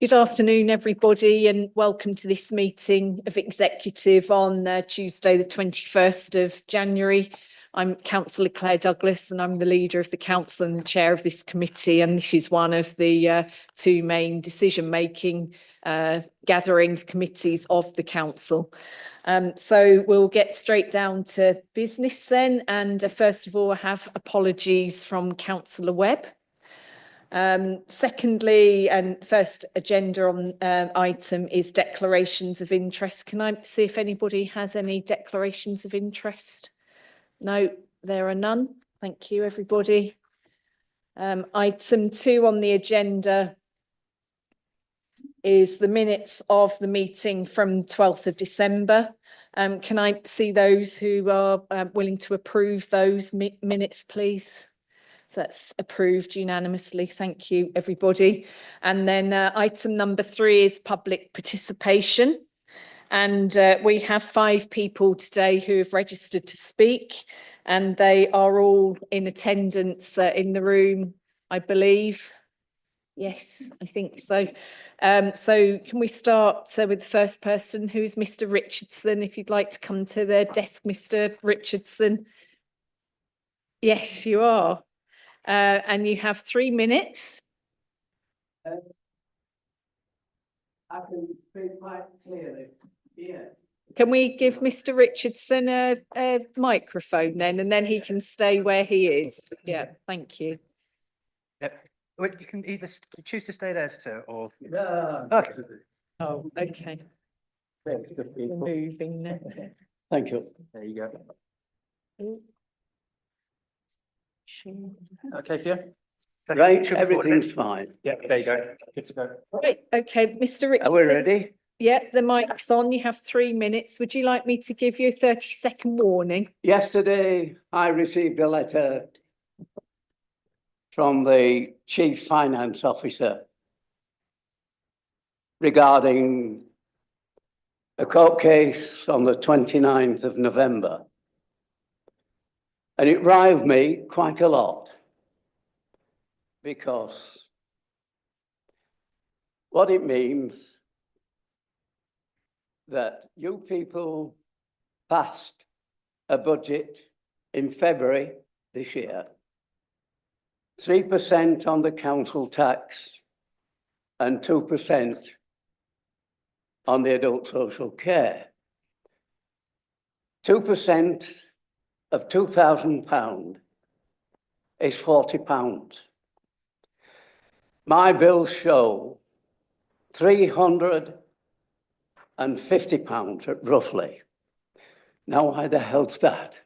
Good afternoon, everybody, and welcome to this meeting of Executive on Tuesday, the 21st of January. I'm Councillor Claire Douglas, and I'm the leader of the Council and the chair of this committee, and this is one of the two main decision-making gatherings, committees of the Council. So we'll get straight down to business then, and first of all, I have apologies from Councillor Webb. Secondly, and first agenda on item is declarations of interest. Can I see if anybody has any declarations of interest? No, there are none. Thank you, everybody. Item 2 on the agenda is the minutes of the meeting from 12th of December. Can I see those who are willing to approve those minutes, please? So that's approved unanimously. Thank you, everybody. And then item number 3 is public participation. And we have 5 people today who have registered to speak, and they are all in attendance in the room, I believe. Yes, I think so. So can we start with the first person, who's Mr. Richardson? If you'd like to come to the desk, Mr. Richardson. Yes, you are. And you have 3 minutes. I can speak quite clearly. Yeah. Can we give Mr. Richardson a microphone then, and then he can stay where he is? Yeah, thank you. Yep. Well, you can either choose to stay there, sir, or No. okay. Oh, okay. We're moving now. Thank you. There you go. Sure. Okay, for you. Right, everything's fine. Yeah, there you go. Good to go. Right, okay, Mr. Richardson. Are we ready? Yeah, the mic's on. You have 3 minutes. Would you like me to give you a 30-second warning? Yesterday, I received a letter from the Chief Finance Officer regarding a court case on the 29th of November. And it riled me quite a lot, because what it means that you people passed a budget in February this year, 3% on the council tax and 2% on the adult social care. 2% of £2,000 is £40. My bills show £350 roughly. Now, why the hell's that?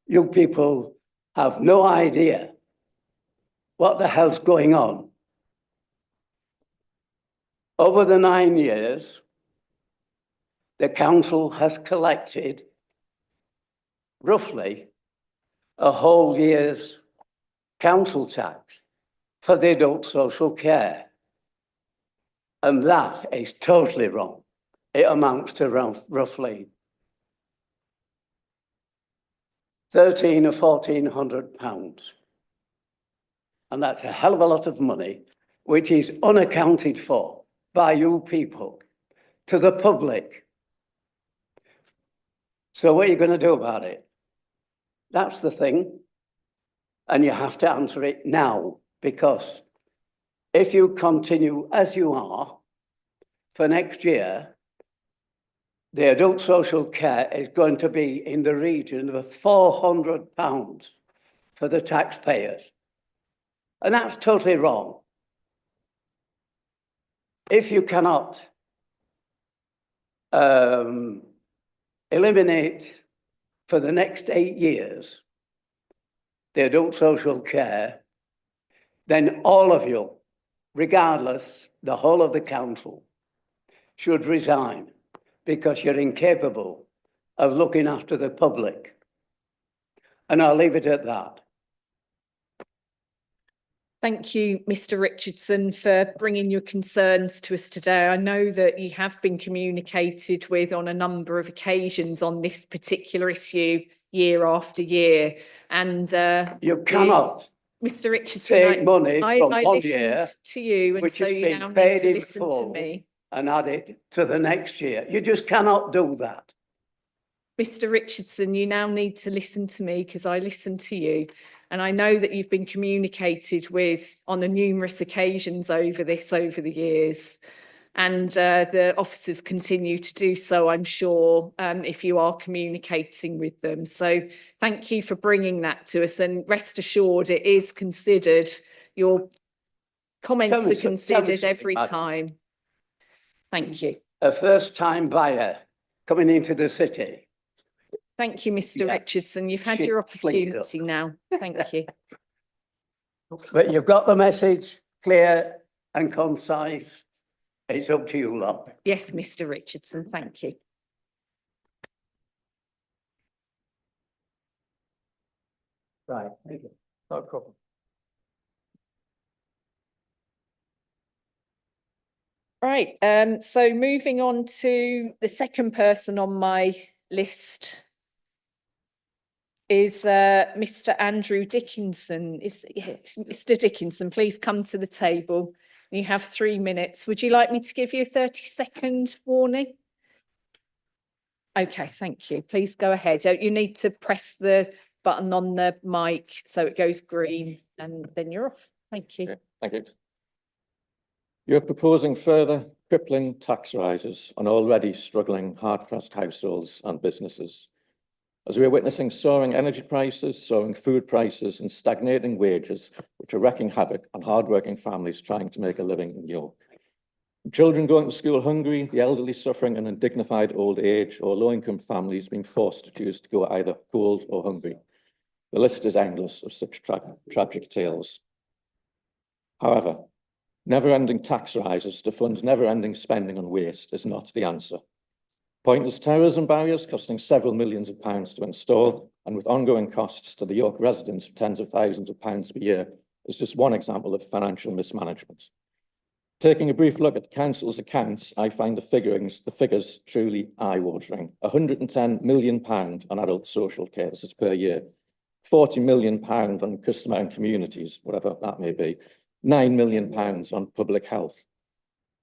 You people have no idea what the hell's going on. Over the 9 years, the council has collected roughly a whole year's council tax for the adult social care. And that is totally wrong. It amounts to around roughly £1,300 or £1,400. And that's a hell of a lot of money, which is unaccounted for by you people to the public. So what are you going to do about it? That's the thing. And you have to answer it now, because if you continue as you are for next year, the adult social care is going to be in the region of £400 for the taxpayers. And that's totally wrong. If you cannot eliminate for the next 8 years the adult social care, then all of you, regardless, the whole of the council, should resign, because you're incapable of looking after the public. And I'll leave it at that. Thank you, Mr. Richardson, for bringing your concerns to us today. I know that you have been communicated with on a number of occasions on this particular issue, year after year. And you cannot Mr. Richardson, take money from I one year, listened to you, and which so has you been now need paid to in listen to full, me. and add it to the next year. You just cannot do that. Mr. Richardson, you now need to listen to me, because I listened to you. And I know that you've been communicated with on the numerous occasions over the years. And the officers continue to do so, I'm sure, if you are communicating with them. So thank you for bringing that to us. And rest assured, it is considered, your comments are considered every time. Thank you. A first-time buyer coming into the city. Thank you, Mr. Yeah. Richardson. You've had your opportunity now. Thank you. But you've got the message clear and concise. It's up to you lot. Yes, Mr. Richardson, thank you. Right, thank you. No problem. Right, so moving on to the second person on my list is Mr. Andrew Dickinson. Mr. Dickinson, please come to the table. You have 3 minutes. Would you like me to give you a 30-second warning? Okay, thank you. Please go ahead. You need to press the button on the mic so it goes green, and then you're off. Thank you. Okay, thank you. You're proposing further crippling tax rises on already struggling hard-pressed households and businesses. As we are witnessing soaring energy prices, soaring food prices, and stagnating wages, which are wreaking havoc on hard-working families trying to make a living in York. Children going to school hungry, the elderly suffering an undignified old age, or low-income families being forced to choose to go either cold or hungry. The list is endless of such tragic tales. However, never-ending tax rises to fund never-ending spending on waste is not the answer. Pointless terrorism barriers costing several millions of pounds to install, and with ongoing costs to the York residents of tens of thousands of pounds per year, is just one example of financial mismanagement. Taking a brief look at the council's accounts, I find the figures truly eye-watering. £110 million on adult social cases per year, £40 million on customer and communities, whatever that may be, £9 million on public health.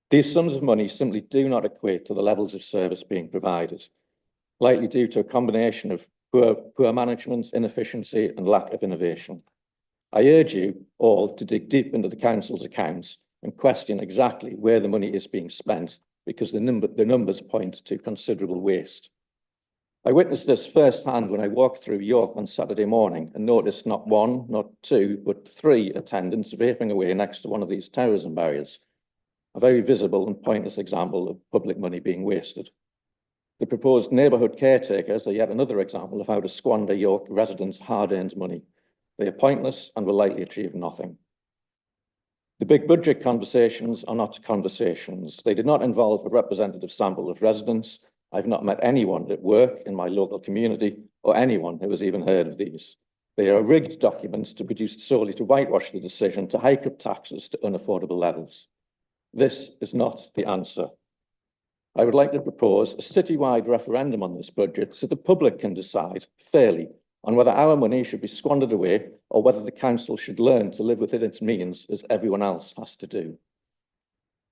These sums of money simply do not equate to the levels of service being provided, likely due to a combination of poor management, inefficiency, and lack of innovation. I urge you all to dig deep into the council's accounts and question exactly where the money is being spent, because the numbers point to considerable waste. I witnessed this firsthand when I walked through York on Saturday morning and noticed not one, not two, but 3 attendants vaping away next to one of these terrorism barriers. A very visible and pointless example of public money being wasted. The proposed neighbourhood caretakers are yet another example of how to squander York residents' hard-earned money. They are pointless and will likely achieve nothing. The big budget conversations are not conversations. They did not involve a representative sample of residents. I've not met anyone at work in my local community or anyone who has even heard of these. They are rigged documents to produce solely to whitewash the decision to hike up taxes to unaffordable levels. This is not the answer. I would like to propose a citywide referendum on this budget so the public can decide fairly on whether our money should be squandered away or whether the council should learn to live within its means as everyone else has to do.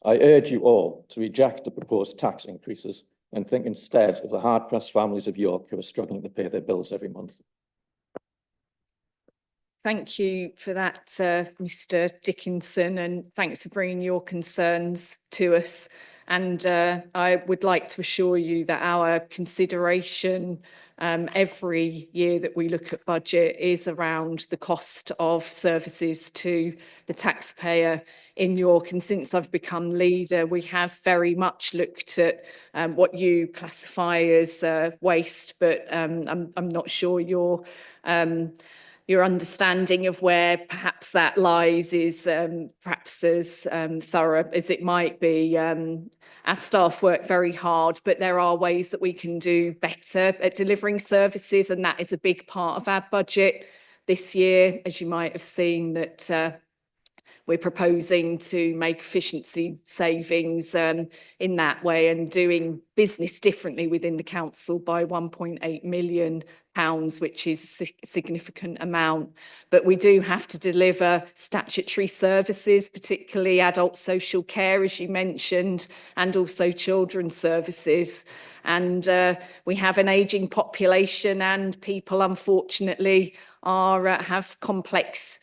I urge you all to reject the proposed tax increases and think instead of the hard-pressed families of York who are struggling to pay their bills every month. Thank you for that, Mr. Dickinson, and thanks for bringing your concerns to us. And I would like to assure you that our consideration every year that we look at budget is around the cost of services to the taxpayer in York. And since I've become leader, we have very much looked at what you classify as waste, but I'm not sure your understanding of where perhaps that lies is perhaps as thorough as it might be. Our staff work very hard, but there are ways that we can do better at delivering services, and that is a big part of our budget this year. As you might have seen, that we're proposing to make efficiency savings in that way and doing business differently within the council by £1.8 million which is a significant amount. But we do have to deliver statutory services, particularly adult social care, as you mentioned, and also children's services. And we have an ageing population, and people, unfortunately, have complex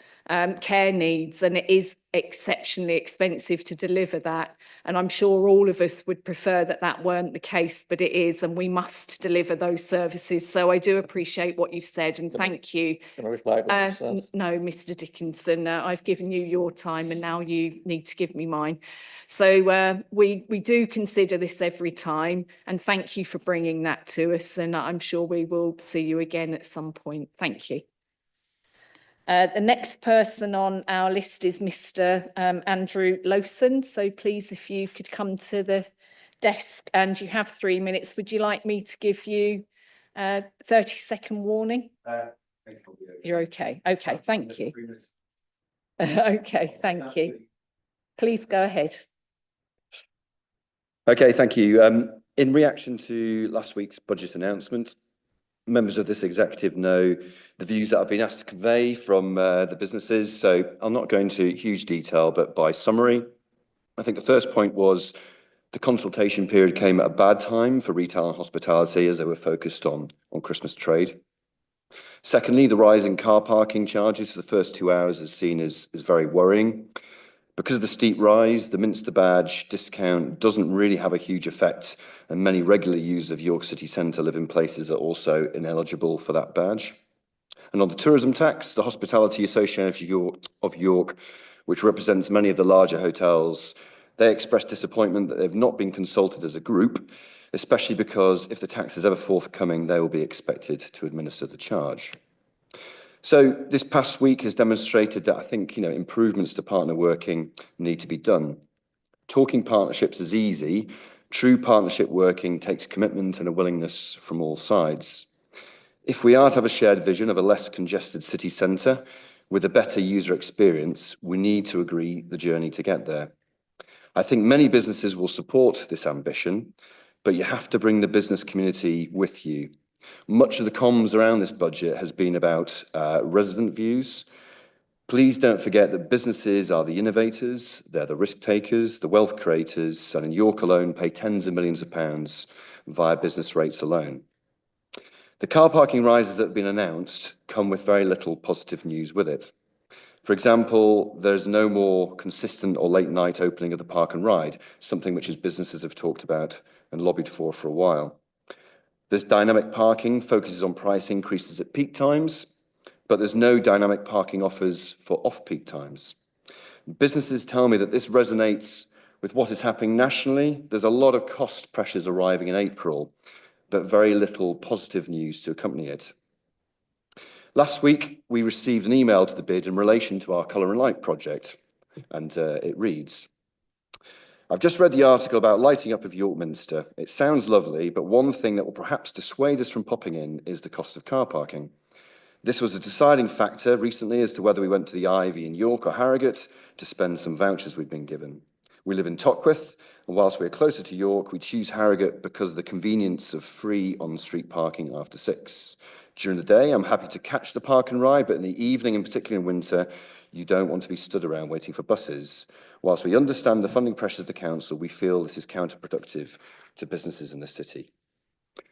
care needs, and it is exceptionally expensive to deliver that. And I'm sure all of us would prefer that that weren't the case, but it is, and we must deliver those services. So I do appreciate what you've said, and thank you. Can I reply to what you said? No, Mr. Dickinson, I've given you your time, and now you need to give me mine. So we do consider this every time, and thank you for bringing that to us, and I'm sure we will see you again at some point. Thank you. The next person on our list is Mr. Andrew Lowson. So please, if you could come to the desk, and you have 3 minutes. Would you like me to give you a 30-second warning? You're okay. Okay, thank you. Okay, thank you. Please go ahead. Okay, thank you. In reaction to last week's budget announcement, members of this executive know the views that I've been asked to convey from the businesses. So I'm not going into huge detail, but by summary, I think the first point was the consultation period came at a bad time for retail and hospitality as they were focused on Christmas trade. Secondly, the rise in car parking charges for the first 2 hours is seen as very worrying. Because of the steep rise, the Minster badge discount doesn't really have a huge effect, and many regular users of York City Centre live in places that are also ineligible for that badge. And on the tourism tax, the Hospitality Association of York, which represents many of the larger hotels, they expressed disappointment that they've not been consulted as a group, especially because if the tax is ever forthcoming, they will be expected to administer the charge. So this past week has demonstrated that I think, improvements to partner working need to be done. Talking partnerships is easy. True partnership working takes commitment and a willingness from all sides. If we are to have a shared vision of a less congested city centre with a better user experience, we need to agree the journey to get there. I think many businesses will support this ambition, but you have to bring the business community with you. Much of the comms around this budget has been about resident views. Please don't forget that businesses are the innovators, they're the risk takers, the wealth creators, and in York alone pay tens of millions of pounds via business rates alone. The car parking rises that have been announced come with very little positive news with it. For example, there's no more consistent or late night opening of the park and ride, something which businesses have talked about and lobbied for a while. This dynamic parking focuses on price increases at peak times, but there's no dynamic parking offers for off-peak times. Businesses tell me that this resonates with what is happening nationally. There's a lot of cost pressures arriving in April, but very little positive news to accompany it. Last week, we received an email to the bid in relation to our Colour and Light project, and it reads, I've just read the article about lighting up of York Minster. It sounds lovely, but one thing that will perhaps dissuade us from popping in is the cost of car parking. This was a deciding factor recently as to whether we went to the Ivy in York or Harrogate to spend some vouchers we'd been given. We live in Tockwith, and whilst we're closer to York, we choose Harrogate because of the convenience of free on-street parking after 6. During the day, I'm happy to catch the park and ride, but in the evening, and particularly in winter, you don't want to be stood around waiting for buses. Whilst we understand the funding pressures of the council, we feel this is counterproductive to businesses in the city.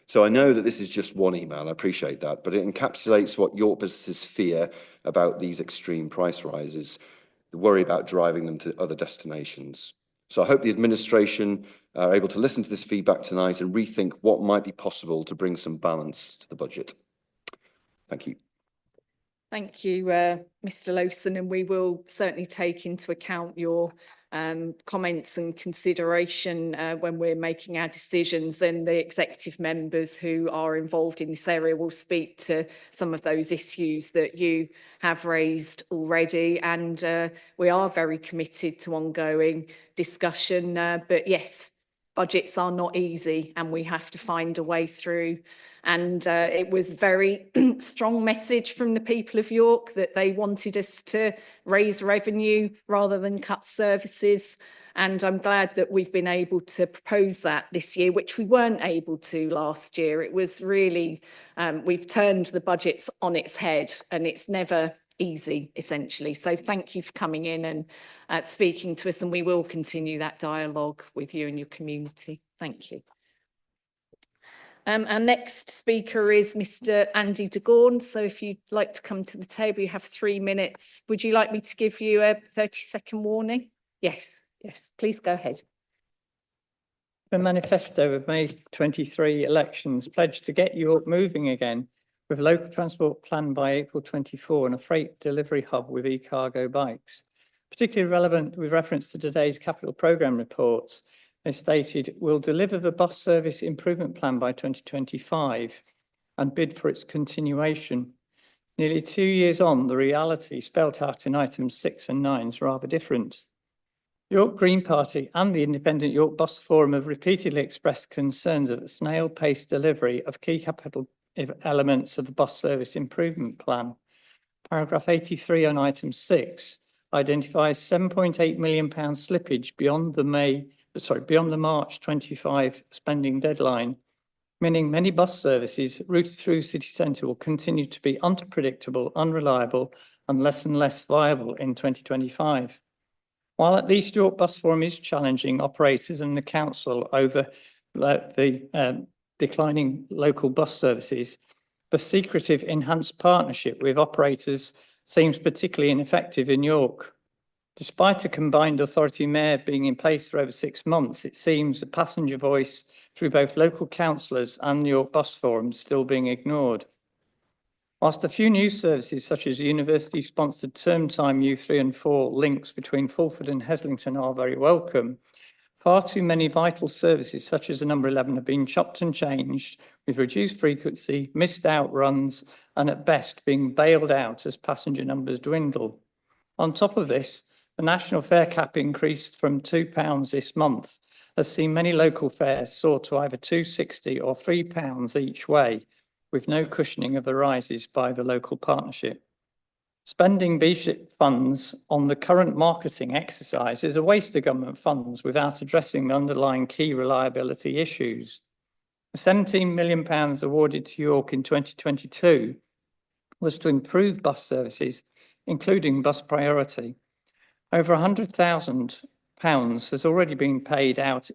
So I know that this is just one email, I appreciate that, but it encapsulates what York businesses fear about these extreme price rises, the worry about driving them to other destinations. So I hope the administration are able to listen to this feedback tonight and rethink what might be possible to bring some balance to the budget. Thank you. Thank you, Mr. Lowson, and we will certainly take into account your comments and consideration when we're making our decisions, and the executive members who are involved in this area will speak to some of those issues that you have raised already, and we are very committed to ongoing discussion, but yes, budgets are not easy and we have to find a way through. And it was a very strong message from the people of York that they wanted us to raise revenue rather than cut services. And I'm glad that we've been able to propose that this year, which we weren't able to last year. It was really, we've turned the budgets on its head, and it's never easy, essentially. So thank you for coming in and speaking to us, and we will continue that dialogue with you and your community. Thank you. Our next speaker is Mr. Andy de Gorn. So if you'd like to come to the table, you have 3 minutes. Would you like me to give you a 30-second warning? Yes, yes, please go ahead. The manifesto of May 23 elections pledged to get York moving again with a local transport plan by April 24 and a freight delivery hub with e-cargo bikes. Particularly relevant with reference to today's capital programme reports, they stated, we'll deliver the bus service improvement plan by 2025 and bid for its continuation. Nearly 2 years on, the reality spelt out in items 6 and 9 is rather different. York Green Party and the Independent York Bus Forum have repeatedly expressed concerns at the snail-paced delivery of key capital elements of the bus service improvement plan. Paragraph 83 on item 6 identifies £7.8 million slippage beyond the March 25 spending deadline, meaning many bus services routed through city centre will continue to be unpredictable, unreliable, and less viable in 2025. While at least York Bus Forum is challenging operators and the council over the declining local bus services, the secretive enhanced partnership with operators seems particularly ineffective in York. Despite a combined authority mayor being in place for over 6 months, it seems the passenger voice through both local councillors and the York Bus Forum is still being ignored. Whilst a few new services such as university-sponsored term time U3 and 4 links between Fulford and Heslington are very welcome, far too many vital services such as the number 11 have been chopped and changed with reduced frequency, missed out runs, and at best being bailed out as passenger numbers dwindle. On top of this, the national fare cap increased from £2 this month has seen many local fares soar to either £2.60 or £3 each way, with no cushioning of the rises by the local partnership. Spending BSHIP funds on the current marketing exercise is a waste of government funds without addressing the underlying key reliability issues. The £17 million awarded to York in 2022 was to improve bus services, including bus priority. Over £100,000 has already been paid out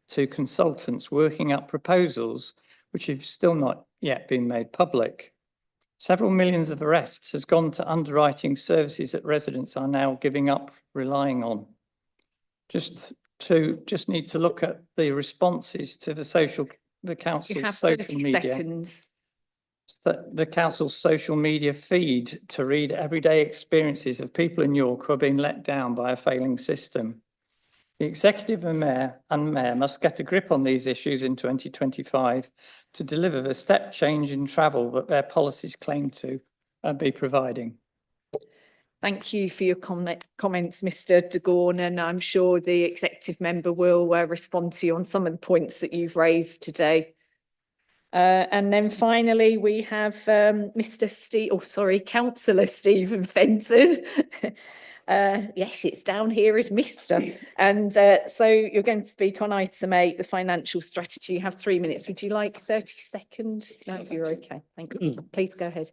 to consultants working up proposals, which have still not yet been made public. Several millions of the rest has gone to underwriting services that residents are now giving up relying on. Just need to look at the responses to the council's social media. Seconds. The council's social media feed to read everyday experiences of people in York who are being let down by a failing system. The executive and mayor must get a grip on these issues in 2025 to deliver the step change in travel that their policies claim to be providing. Thank you for your comments, Mr. de Gorn, and I'm sure the executive member will respond to you on some of the points that you've raised today. And then finally, we have Councillor Stephen Fenton. Yes, it's down here as Mr. And so you're going to speak on item 8, the financial strategy. You have 3 minutes. Would you like 30 seconds? No, you're okay. Thank you. Please go ahead.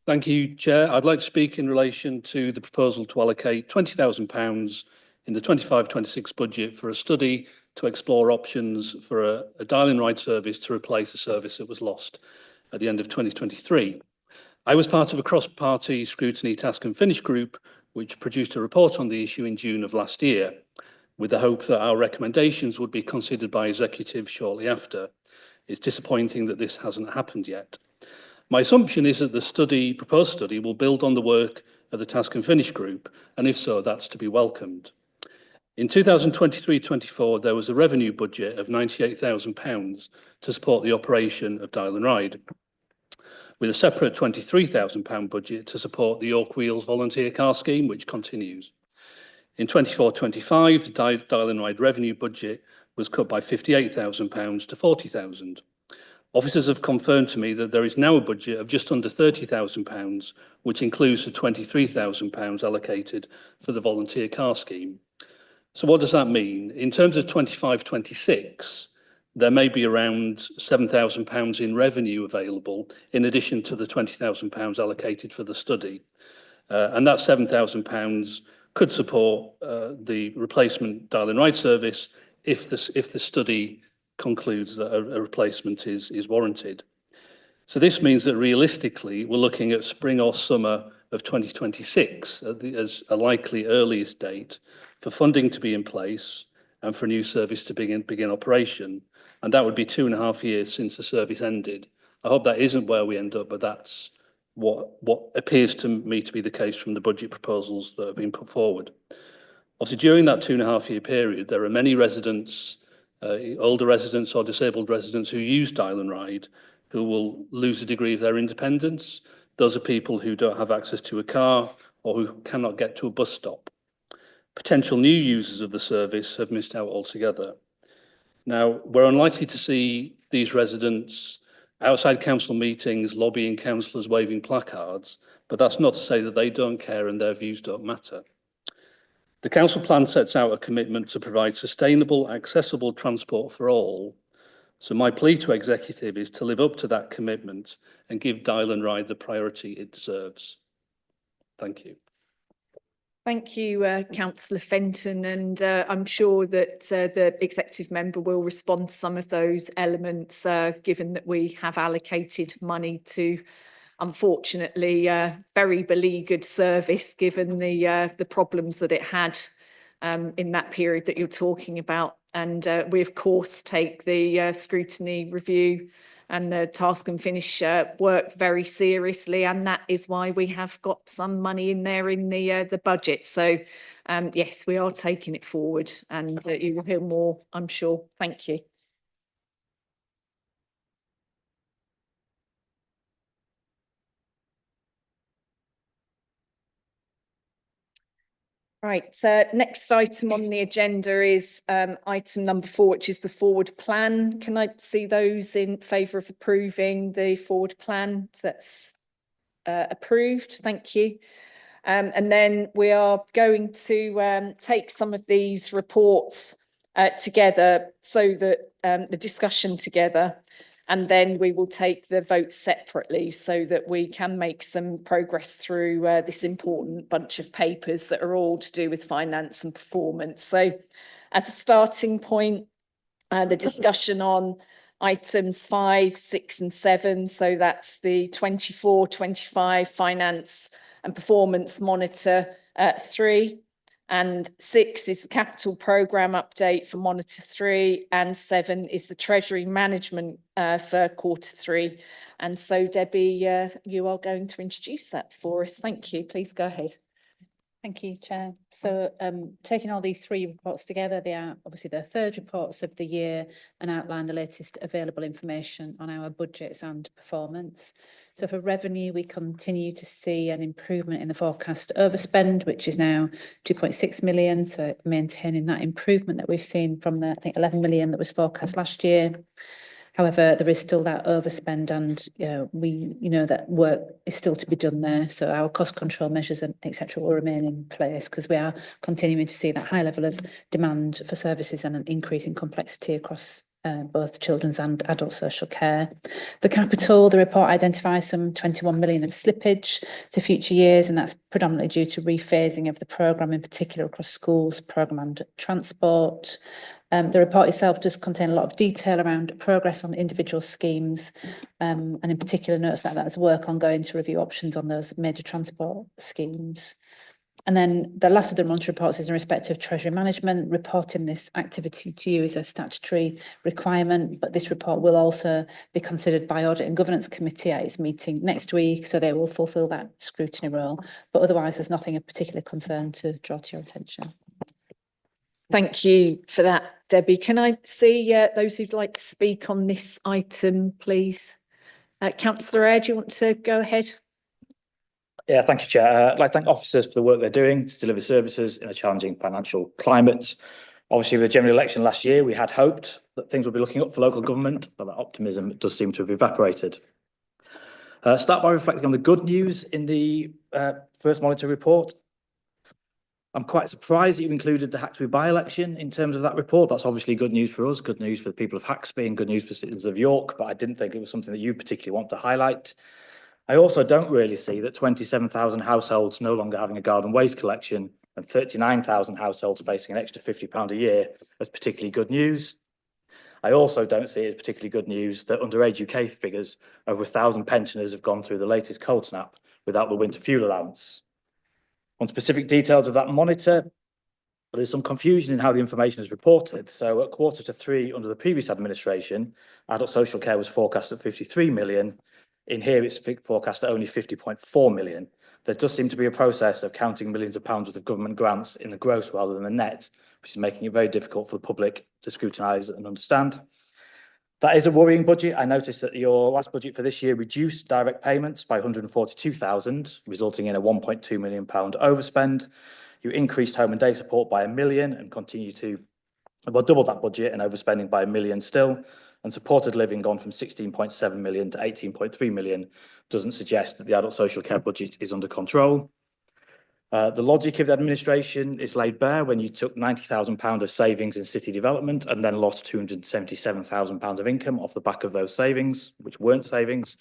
Thank you, Chair. I'd like to speak in relation to the proposal to allocate £20,000 in the 25-26 budget for a study to explore options for a dial-in ride service to replace a service that was lost at the end of 2023. I was part of a cross-party scrutiny task and finish group which produced a report on the issue in June of last year, with the hope that our recommendations would be considered by executive shortly after. It's disappointing that this hasn't happened yet. My assumption is that the proposed study will build on the work of the task and finish group, and if so, that's to be welcomed. In 2023-24, there was a revenue budget of £98,000 to support the operation of Dial and Ride, with a separate £23,000 budget to support the York Wheels volunteer car scheme, which continues. In 24-25, the Dial and Ride revenue budget was cut by £58,000 to £40,000. Officers have confirmed to me that there is now a budget of just under £30,000, which includes the £23,000 allocated for the volunteer car scheme. So what does that mean? In terms of 25-26, there may be around £7,000 in revenue available in addition to the £20,000 allocated for the study. And that £7,000 could support the replacement dial-in ride service if the study concludes that a replacement is warranted. So this means that realistically, we're looking at spring or summer of 2026 as a likely earliest date for funding to be in place and for a new service to begin operation. And that would be 2.5 years since the service ended. I hope that isn't where we end up, but that's what appears to me to be the case from the budget proposals that have been put forward. Obviously, during that 2.5-year period, there are many residents, older residents or disabled residents who use dial and ride, who will lose a degree of their independence. Those are people who don't have access to a car or who cannot get to a bus stop. Potential new users of the service have missed out altogether. Now, we're unlikely to see these residents outside council meetings lobbying councillors waving placards, but that's not to say that they don't care and their views don't matter. The council plan sets out a commitment to provide sustainable, accessible transport for all. So my plea to executive is to live up to that commitment and give dial and ride the priority it deserves. Thank you. Thank you, Councillor Fenton, and I'm sure that the executive member will respond to some of those elements, given that we have allocated money to, unfortunately, very beleaguered service, given the problems that it had in that period that you're talking about. And we, of course, take the scrutiny review and the task and finish work very seriously, and that is why we have got some money in there in the budget. So yes, we are taking it forward, and you will hear more, I'm sure. Thank you. Right, so next item on the agenda is item number 4, which is the forward plan. Can I see those in favour of approving the forward plan? So that's approved, thank you. And then we are going to take some of these reports together, so that the discussion together, and then we will take the vote separately so that we can make some progress through this important bunch of papers that are all to do with finance and performance. So as a starting point, the discussion on items 5, 6 and 7. So that's the 24-25 finance and performance monitor 3. And 6 is the capital programme update for monitor 3, and 7 is the Treasury management for quarter 3. And so, Debbie, you are going to introduce that for us. Thank you. Please go ahead. Thank you, Chair. So taking all these 3 reports together, they are obviously the 3rd reports of the year and outline the latest available information on our budgets and performance. So for revenue, we continue to see an improvement in the forecast overspend, which is now 2.6 million. So maintaining that improvement that we've seen from the, I think, 11 million that was forecast last year. However, there is still that overspend, and we know that work is still to be done there. So our cost control measures and etc. will remain in place, because we are continuing to see that high level of demand for services and an increase in complexity across both children's and adult social care. For capital, the report identifies some 21 million of slippage to future years, and that's predominantly due to rephasing of the programme, in particular across schools, programme and transport. The report itself does contain a lot of detail around progress on individual schemes, and in particular notes that there's work ongoing to review options on those major transport schemes. And then the last of the monitor reports is in respect of Treasury management. Reporting this activity to you is a statutory requirement, but this report will also be considered by Audit and Governance Committee at its meeting next week, so they will fulfil that scrutiny role. But otherwise, there's nothing of particular concern to draw to your attention. Thank you for that, Debbie. Can I see those who'd like to speak on this item, please? Councillor Eyre, do you want to go ahead? Yeah, thank you, Chair. I'd like to thank officers for the work they're doing to deliver services in a challenging financial climate. Obviously, with the general election last year, we had hoped that things would be looking up for local government, but that optimism does seem to have evaporated. Start by reflecting on the good news in the first monitor report. I'm quite surprised that you included the Haxby by-election in terms of that report. That's obviously good news for us, good news for the people of Haxby and good news for citizens of York, but I didn't think it was something that you particularly want to highlight. I also don't really see that 27,000 households no longer having a garden waste collection and 39,000 households facing an extra £50 a year as particularly good news. I also don't see it as particularly good news that under Age UK figures, over 1,000 pensioners have gone through the latest cold snap without the winter fuel allowance. On specific details of that monitor, there's some confusion in how the information is reported. So at 2:45 under the previous administration, adult social care was forecast at 53 million. In here, it's forecast at only 50.4 million. There does seem to be a process of counting millions of pounds worth of government grants in the gross rather than the net, which is making it very difficult for the public to scrutinise and understand. That is a worrying budget. I noticed that your last budget for this year reduced direct payments by 142,000, resulting in a 1.2 million pound overspend. You increased home and day support by £1 million and continue to, well, double that budget and overspending by £1 million still. And supported living gone from 16.7 million to 18.3 million doesn't suggest that the adult social care budget is under control. The logic of the administration is laid bare when you took £90,000 of savings in city development and then lost £277,000 of income off the back of those savings, which weren't savings.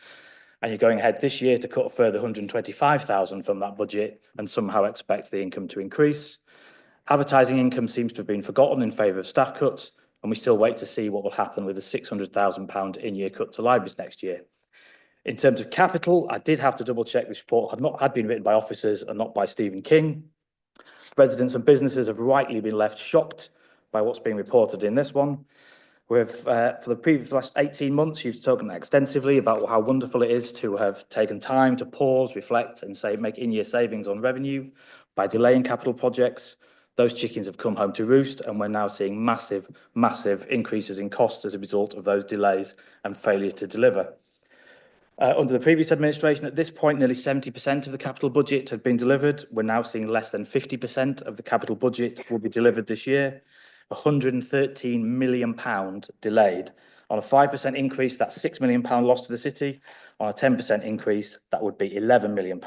And you're going ahead this year to cut a further 125,000 from that budget and somehow expect the income to increase. Advertising income seems to have been forgotten in favour of staff cuts, and we still wait to see what will happen with the £600,000 in-year cut to libraries next year. In terms of capital, I did have to double check this report had been written by officers and not by Stephen King. Residents and businesses have rightly been left shocked by what's being reported in this one. For the last 18 months, you've spoken extensively about how wonderful it is to have taken time to pause, reflect and make in-year savings on revenue by delaying capital projects. Those chickens have come home to roost and we're now seeing massive, massive increases in costs as a result of those delays and failure to deliver. Under the previous administration, at this point, nearly 70% of the capital budget had been delivered. We're now seeing less than 50% of the capital budget will be delivered this year. £113 million delayed. On a 5% increase, that's £6 million lost to the city. On a 10% increase, that would be £11 million.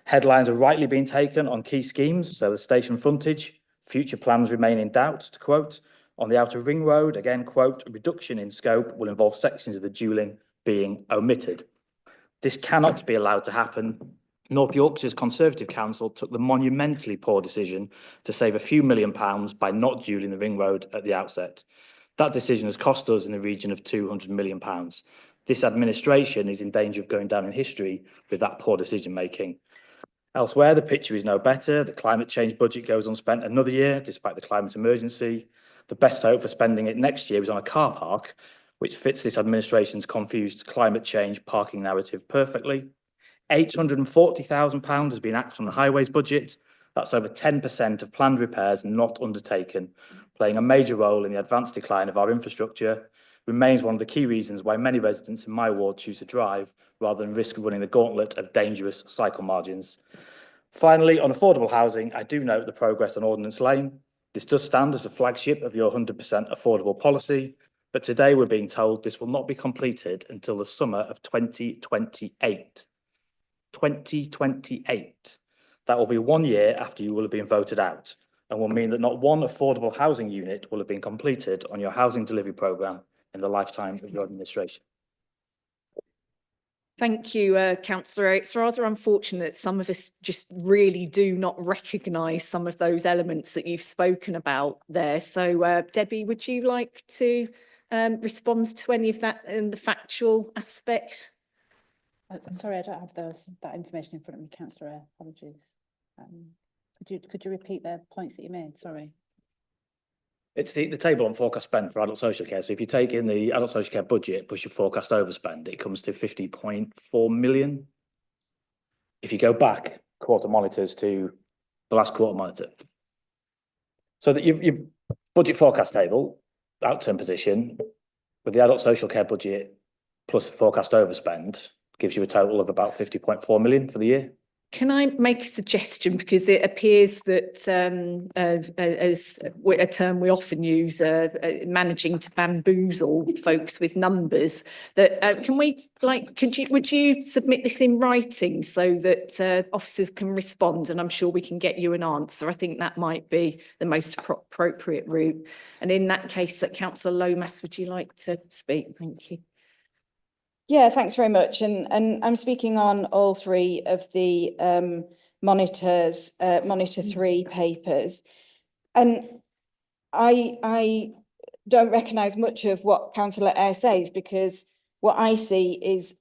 Headlines are rightly being taken on key schemes, so the station frontage, future plans remain in doubt, to quote. On the outer ring road, again, quote, reduction in scope will involve sections of the dualling being omitted. This cannot be allowed to happen. North Yorkshire's Conservative Council took the monumentally poor decision to save a few £1 million by not dualling the ring road at the outset. That decision has cost us in the region of £200 million. This administration is in danger of going down in history with that poor decision making. Elsewhere, the picture is no better. The climate change budget goes unspent another year, despite the climate emergency. The best hope for spending it next year is on a car park, which fits this administration's confused climate change parking narrative perfectly. £840,000 has been axed on the highways budget. That's over 10% of planned repairs not undertaken, playing a major role in the advanced decline of our infrastructure. Remains one of the key reasons why many residents in my ward choose to drive rather than risk running the gauntlet of dangerous cycle margins. Finally, on affordable housing, I do note the progress on Ordnance Lane. This does stand as the flagship of your 100% affordable policy, but today we're being told this will not be completed until the summer of 2028. 2028. That will be 1 year after you will have been voted out and will mean that not one affordable housing unit will have been completed on your housing delivery programme in the lifetime of your administration. Thank you, Councillor. It's rather unfortunate that some of us just really do not recognise some of those elements that you've spoken about there. So, Debbie, would you like to respond to any of that in the factual aspect? Sorry, I don't have that information in front of me, Councillor. Apologies. Could you repeat the points that you made? Sorry. It's the table on forecast spend for adult social care. So if you take in the adult social care budget, plus your forecast overspend, it comes to 50.4 million. If you go back quarter monitors to the last quarter monitor. So that your budget forecast table, outturn position, with the adult social care budget plus the forecast overspend, gives you a total of about 50.4 million for the year. Can I make a suggestion, because it appears that as a term we often use, managing to bamboozle folks with numbers, that can we, like, would you submit this in writing so that officers can respond, and I'm sure we can get you an answer. I think that might be the most appropriate route. And in that case, Councillor Lomas, would you like to speak? Thank you. Yeah, thanks very much. And I'm speaking on all three of the Monitor 3 papers. And I don't recognise much of what Councillor Eyre says, because what I see is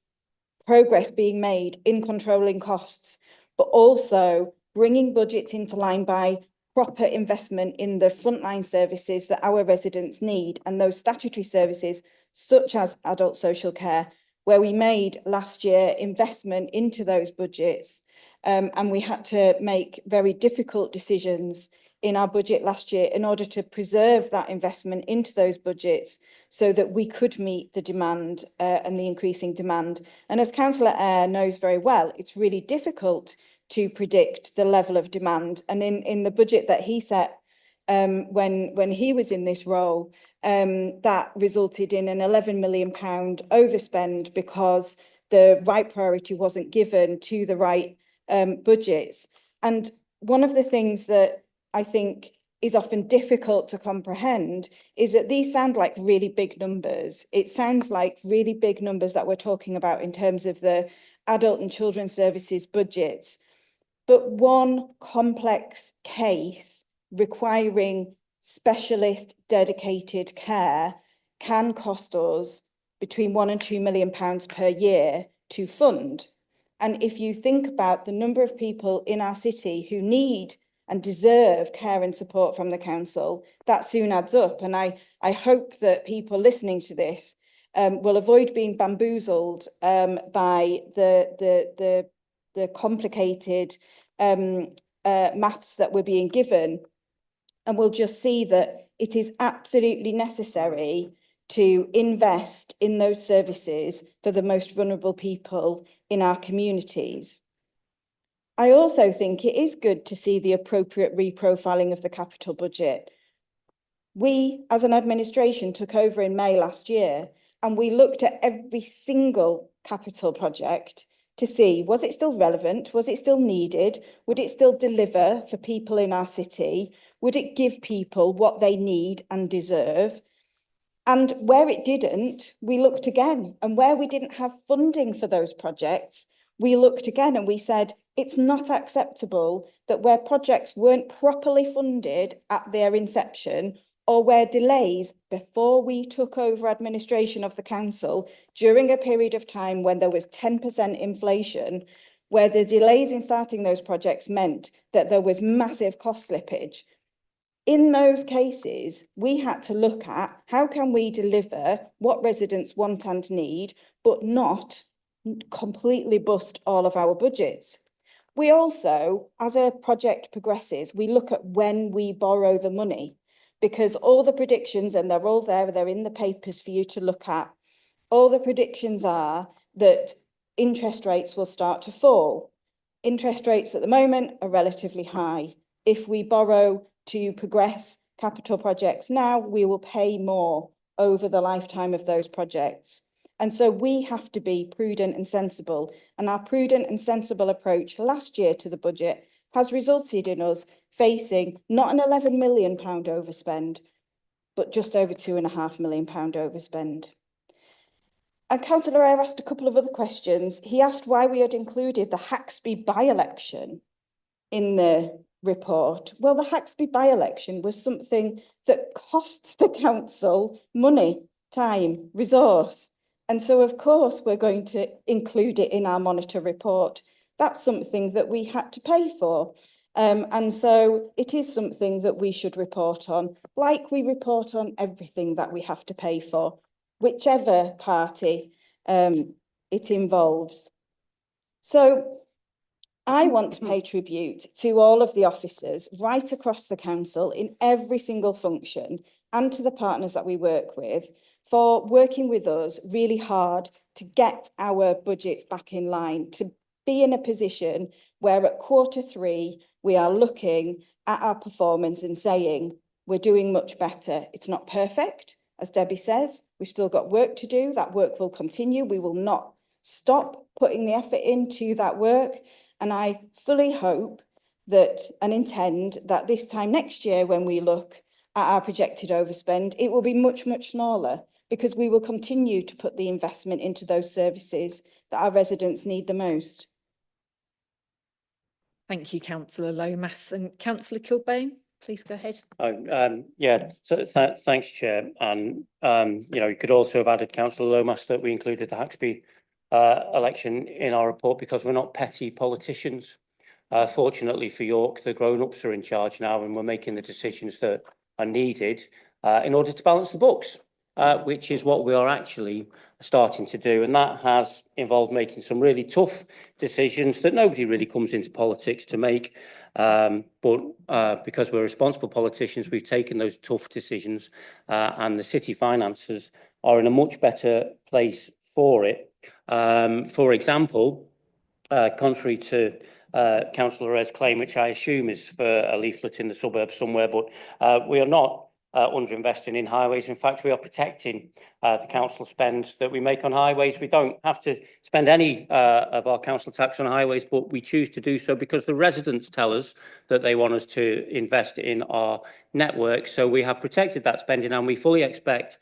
progress being made in controlling costs, but also bringing budgets into line by proper investment in the frontline services that our residents need, and those statutory services such as adult social care, where we made last year investment into those budgets, and we had to make very difficult decisions in our budget last year in order to preserve that investment into those budgets so that we could meet the demand and the increasing demand. And as Councillor Eyre knows very well, it's really difficult to predict the level of demand. And in the budget that he set when he was in this role, that resulted in an £11 million overspend because the right priority wasn't given to the right budgets. And one of the things that I think is often difficult to comprehend is that these sound like really big numbers. It sounds like really big numbers that we're talking about in terms of the adult and children's services budgets. But one complex case requiring specialist dedicated care can cost us between £1 and £2 million per year to fund. And if you think about the number of people in our city who need and deserve care and support from the council, that soon adds up. And I hope that people listening to this will avoid being bamboozled by the complicated maths that we're being given, and we'll just see that it is absolutely necessary to invest in those services for the most vulnerable people in our communities. I also think it is good to see the appropriate reprofiling of the capital budget. We, as an administration, took over in May last year, and we looked at every single capital project to see, was it still relevant? Was it still needed? Would it still deliver for people in our city? Would it give people what they need and deserve? And where it didn't, we looked again. And where we didn't have funding for those projects, we looked again and we said, it's not acceptable that where projects weren't properly funded at their inception, or where delays before we took over administration of the council during a period of time when there was 10% inflation, where the delays in starting those projects meant that there was massive cost slippage. In those cases, we had to look at how can we deliver what residents want and need, but not completely bust all of our budgets. We also, as a project progresses, we look at when we borrow the money, because all the predictions, and they're all there, they're in the papers for you to look at, all the predictions are that interest rates will start to fall. Interest rates at the moment are relatively high. If we borrow to progress capital projects now, we will pay more over the lifetime of those projects. And so we have to be prudent and sensible. And our prudent and sensible approach last year to the budget has resulted in us facing not an £11 million overspend, but just over £2.5 million overspend. And Councillor Eyre asked a couple of other questions. He asked why we had included the Haxby by-election in the report. Well, the Haxby by-election was something that costs the council money, time, resource. And so, of course, we're going to include it in our monitor report. That's something that we had to pay for. And so it is something that we should report on, like we report on everything that we have to pay for, whichever party it involves. So I want to pay tribute to all of the officers right across the council in every single function, and to the partners that we work with for working with us really hard to get our budgets back in line, to be in a position where at Q3, we are looking at our performance and saying, we're doing much better. It's not perfect, as Debbie says. We've still got work to do. That work will continue. We will not stop putting the effort into that work. And I fully hope that and intend that this time next year, when we look at our projected overspend, it will be much, much smaller, because we will continue to put the investment into those services that our residents need the most. Thank you, Councillor Lomas. And Councillor Kilbane, please go ahead. Yeah, so thanks, Chair. And, you know, you could also have added, Councillor Lomas, that we included the Haxby election in our report because we're not petty politicians. Fortunately for York, the grown-ups are in charge now, and we're making the decisions that are needed in order to balance the books, which is what we are actually starting to do. And that has involved making some really tough decisions that nobody really comes into politics to make. But because we're responsible politicians, we've taken those tough decisions, and the city finances are in a much better place for it. For example, contrary to Councillor Red's claim, which I assume is for a leaflet in the suburbs somewhere, but we are not underinvesting in highways. In fact, we are protecting the council spend that we make on highways. We don't have to spend any of our council tax on highways, but we choose to do so because the residents tell us that they want us to invest in our network. So we have protected that spending, and we fully expect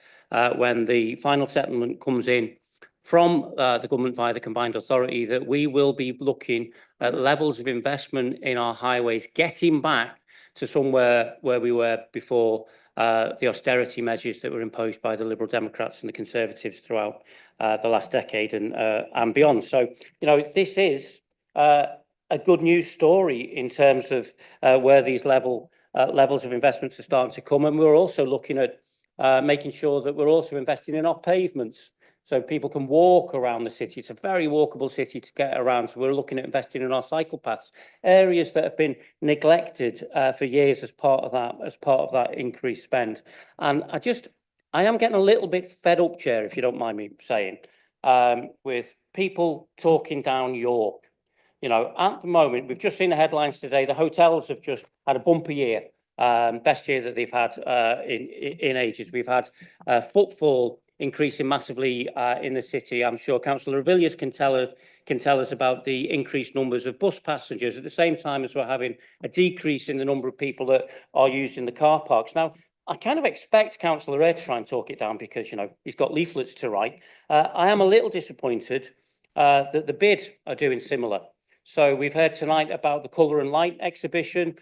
when the final settlement comes in from the government via the combined authority, that we will be looking at levels of investment in our highways, getting back to somewhere where we were before the austerity measures that were imposed by the Liberal Democrats and the Conservatives throughout the last decade and beyond. So, you know, this is a good news story in terms of where these levels of investments are starting to come. And we're also looking at making sure that we're also investing in our pavements, so people can walk around the city. It's a very walkable city to get around. So we're looking at investing in our cycle paths, areas that have been neglected for years as part of that increased spend. And I am getting a little bit fed up, Chair, if you don't mind me saying, with people talking down York. You know, at the moment, we've just seen the headlines today. The hotels have just had a bumper year, best year that they've had in ages. We've had footfall increasing massively in the city. I'm sure Councillor Villiers can tell us about the increased numbers of bus passengers at the same time as we're having a decrease in the number of people that are using the car parks. Now, I kind of expect Councillor Ray to try and talk it down because, you know, he's got leaflets to write. I am a little disappointed that the bid are doing similar. So we've heard tonight about the Colour and Light exhibition.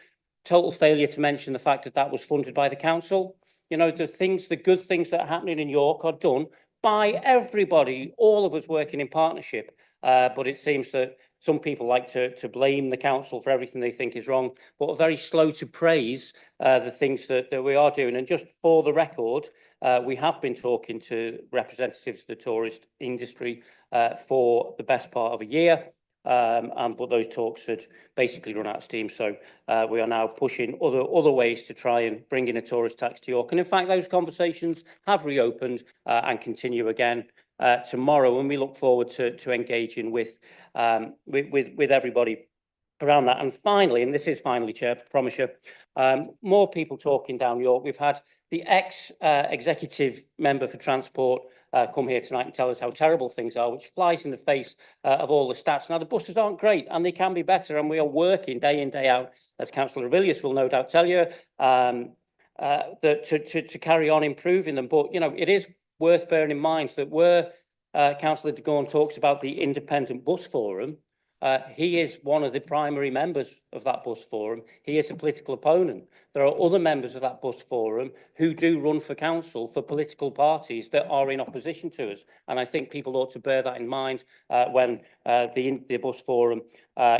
Total failure to mention the fact that that was funded by the council. You know, the good things that are happening in York are done by everybody, all of us working in partnership. But it seems that some people like to blame the council for everything they think is wrong, but are very slow to praise the things that we are doing. And just for the record, we have been talking to representatives of the tourist industry for the best part of a year. But those talks had basically run out of steam. So we are now pushing other ways to try and bring in a tourist tax to York. And in fact, those conversations have reopened and continue again tomorrow. And we look forward to engaging with everybody around that. And finally, and this is finally, Chair, I promise you, more people talking down York. We've had the ex-executive member for transport come here tonight and tell us how terrible things are, which flies in the face of all the stats. Now, the buses aren't great and they can be better, and we are working day in, day out, as Councillor Villiers will no doubt tell you, to carry on improving them. But, you know, it is worth bearing in mind that where Councillor de Gorn talks about the Independent Bus Forum, he is one of the primary members of that bus forum. He is a political opponent. There are other members of that bus forum who do run for council for political parties that are in opposition to us. And I think people ought to bear that in mind when the bus forum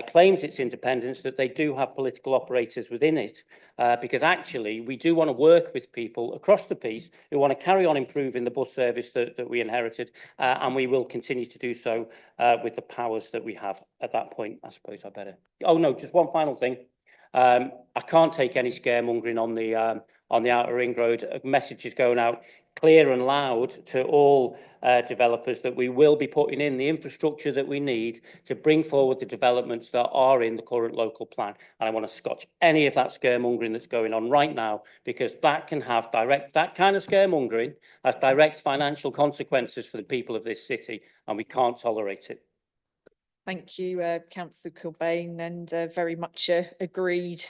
claims its independence, that they do have political operators within it. Because actually, we do want to work with people across the piece who want to carry on improving the bus service that we inherited. And we will continue to do so with the powers that we have. At that point, I suppose I better. Oh, no, just one final thing. I can't take any scaremongering on the outer ring road. A message is going out clear and loud to all developers that we will be putting in the infrastructure that we need to bring forward the developments that are in the current local plan. And I want to scotch any of that scaremongering that's going on right now, because that can have that kind of scaremongering has direct financial consequences for the people of this city, and we can't tolerate it. Thank you, Councillor Kilbane, and very much agreed.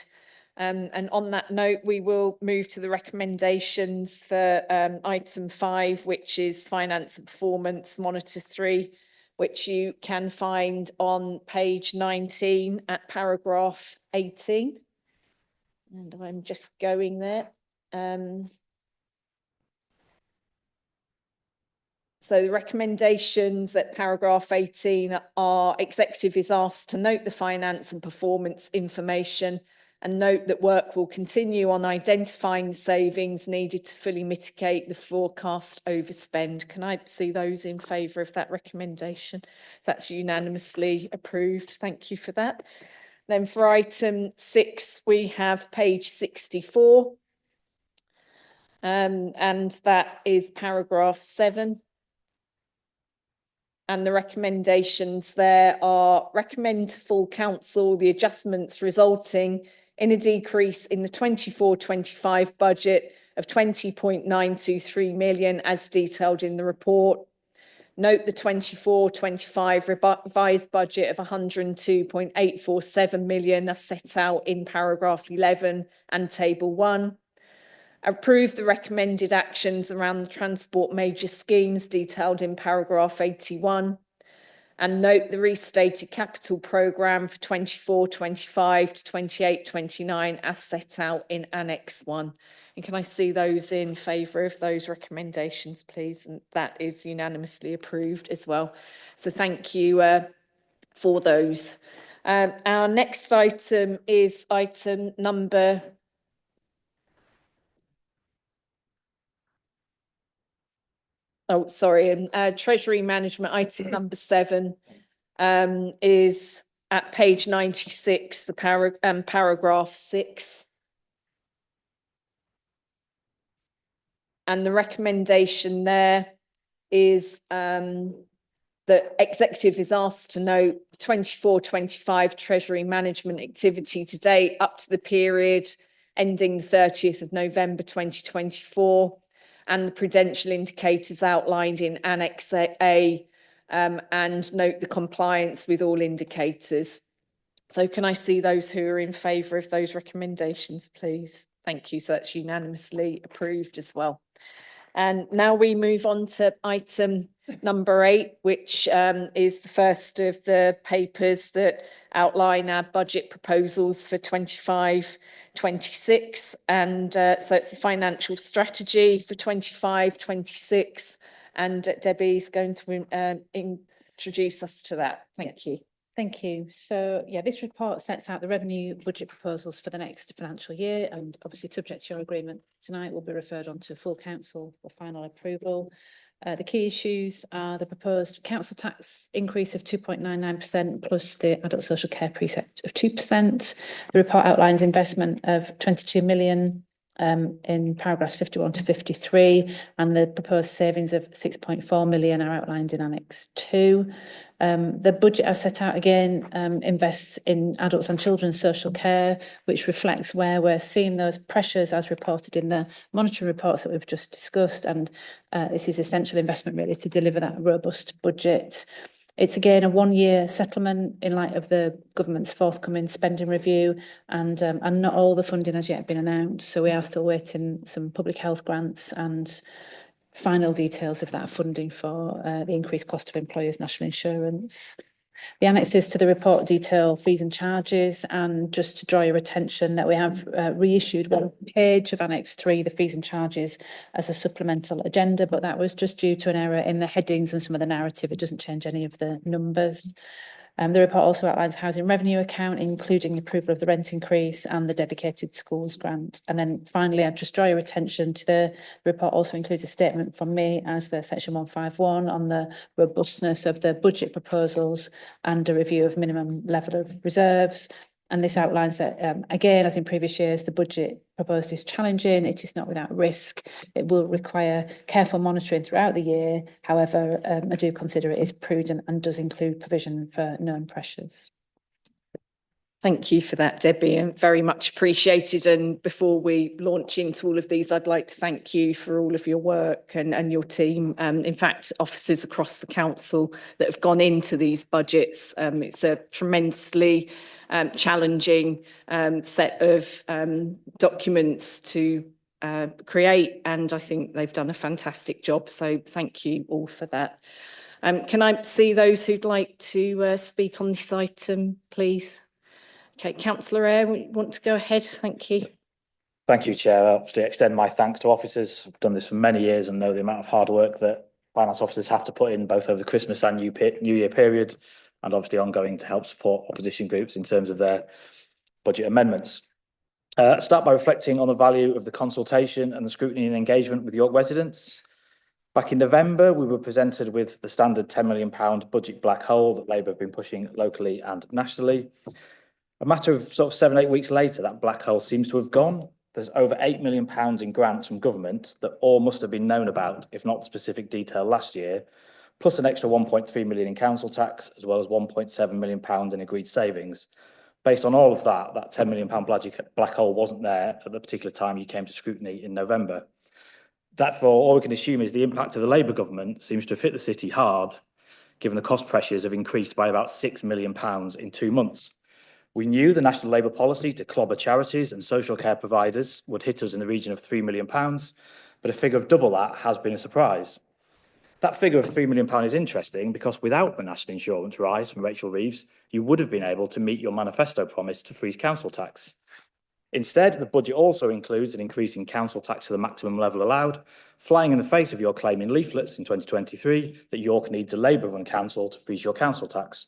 And on that note, we will move to the recommendations for item 5, which is Finance and Performance Monitor 3, which you can find on page 19 at paragraph 18. And I'm just going there. So the recommendations at paragraph 18 are: executive is asked to note the finance and performance information and note that work will continue on identifying the savings needed to fully mitigate the forecast overspend. Can I see those in favour of that recommendation? So that's unanimously approved. Thank you for that. Then for item 6, we have page 64. And that is paragraph 7. And the recommendations there are: recommend to full council the adjustments resulting in a decrease in the 24-25 budget of 20.923 million as detailed in the report. Note the 24-25 revised budget of 102.847 million as set out in paragraph 11 and table 1. Approve the recommended actions around the transport major schemes detailed in paragraph 81. And note the restated capital programme for 24-25 to 28-29 as set out in Annex 1. And can I see those in favour of those recommendations, please? And that is unanimously approved as well. So thank you for those. Our next item is item number... Oh, sorry, Treasury Management, item number 7 is at page 96, the paragraph 6. And the recommendation there is that executive is asked to note 24-25 Treasury Management activity to date up to the period ending the 30th of November 2024. And the prudential indicators outlined in Annex A, and note the compliance with all indicators. So can I see those who are in favour of those recommendations, please? Thank you. So that's unanimously approved as well. And now we move on to item number 8, which is the first of the papers that outline our budget proposals for 25-26. And so it's the financial strategy for 25-26. And Debbie's going to introduce us to that. Thank you. Thank you. So, yeah, this report sets out the revenue budget proposals for the next financial year, and obviously subject to your agreement tonight will be referred on to full council for final approval. The key issues are the proposed council tax increase of 2.99% plus the adult social care precept of 2%. The report outlines investment of 22 million in paragraphs 51 to 53, and the proposed savings of 6.4 million are outlined in Annex 2. The budget, as set out again, invests in adults and children's social care, which reflects where we're seeing those pressures as reported in the monitoring reports that we've just discussed. And this is essential investment really to deliver that robust budget. It's again a 1-year settlement in light of the government's forthcoming spending review, and not all the funding has yet been announced. So we are still waiting some public health grants and final details of that funding for the increased cost of employers' national insurance. The annexes to the report detail fees and charges, and just to draw your attention that we have reissued one page of Annex 3, the fees and charges, as a supplemental agenda, but that was just due to an error in the headings and some of the narrative. It doesn't change any of the numbers. The report also outlines the housing revenue account, including the approval of the rent increase and the dedicated schools grant. And then finally, I'd just draw your attention to the report also includes a statement from me as the section 151 on the robustness of the budget proposals and a review of minimum level of reserves. And this outlines that, again, as in previous years, the budget proposed is challenging. It is not without risk. It will require careful monitoring throughout the year. However, I do consider it is prudent and does include provision for known pressures. Thank you for that, Debbie, and very much appreciated. And before we launch into all of these, I'd like to thank you for all of your work and your team. In fact, officers across the council that have gone into these budgets. It's a tremendously challenging set of documents to create, and I think they've done a fantastic job. So thank you all for that. Can I see those who'd like to speak on this item, please? Okay, Councillor Eyre, we want to go ahead. Thank you. Thank you, Chair. I'll obviously extend my thanks to officers. I've done this for many years and know the amount of hard work that finance officers have to put in both over the Christmas and New Year period, and obviously ongoing to help support opposition groups in terms of their budget amendments. Start by reflecting on the value of the consultation and the scrutiny and engagement with York residents. Back in November, we were presented with the standard £10 million budget black hole that Labour have been pushing locally and nationally. A matter of sort of 7-8 weeks later, that black hole seems to have gone. There's over £8 million in grants from government that all must have been known about, if not the specific detail last year, plus an extra 1.3 million in council tax, as well as 1.7 million pounds in agreed savings. Based on all of that, that £10 million black hole wasn't there at the particular time you came to scrutiny in November. Therefore, all we can assume is the impact of the Labour government seems to have hit the city hard, given the cost pressures have increased by about £6 million in 2 months. We knew the National Labour policy to clobber charities and social care providers would hit us in the region of £3 million, but a figure of double that has been a surprise. That figure of £3 million is interesting because without the national insurance rise from Rachel Reeves, you would have been able to meet your manifesto promise to freeze council tax. Instead, the budget also includes an increase in council tax to the maximum level allowed, flying in the face of your claim in leaflets in 2023 that York needs a Labour-run council to freeze your council tax,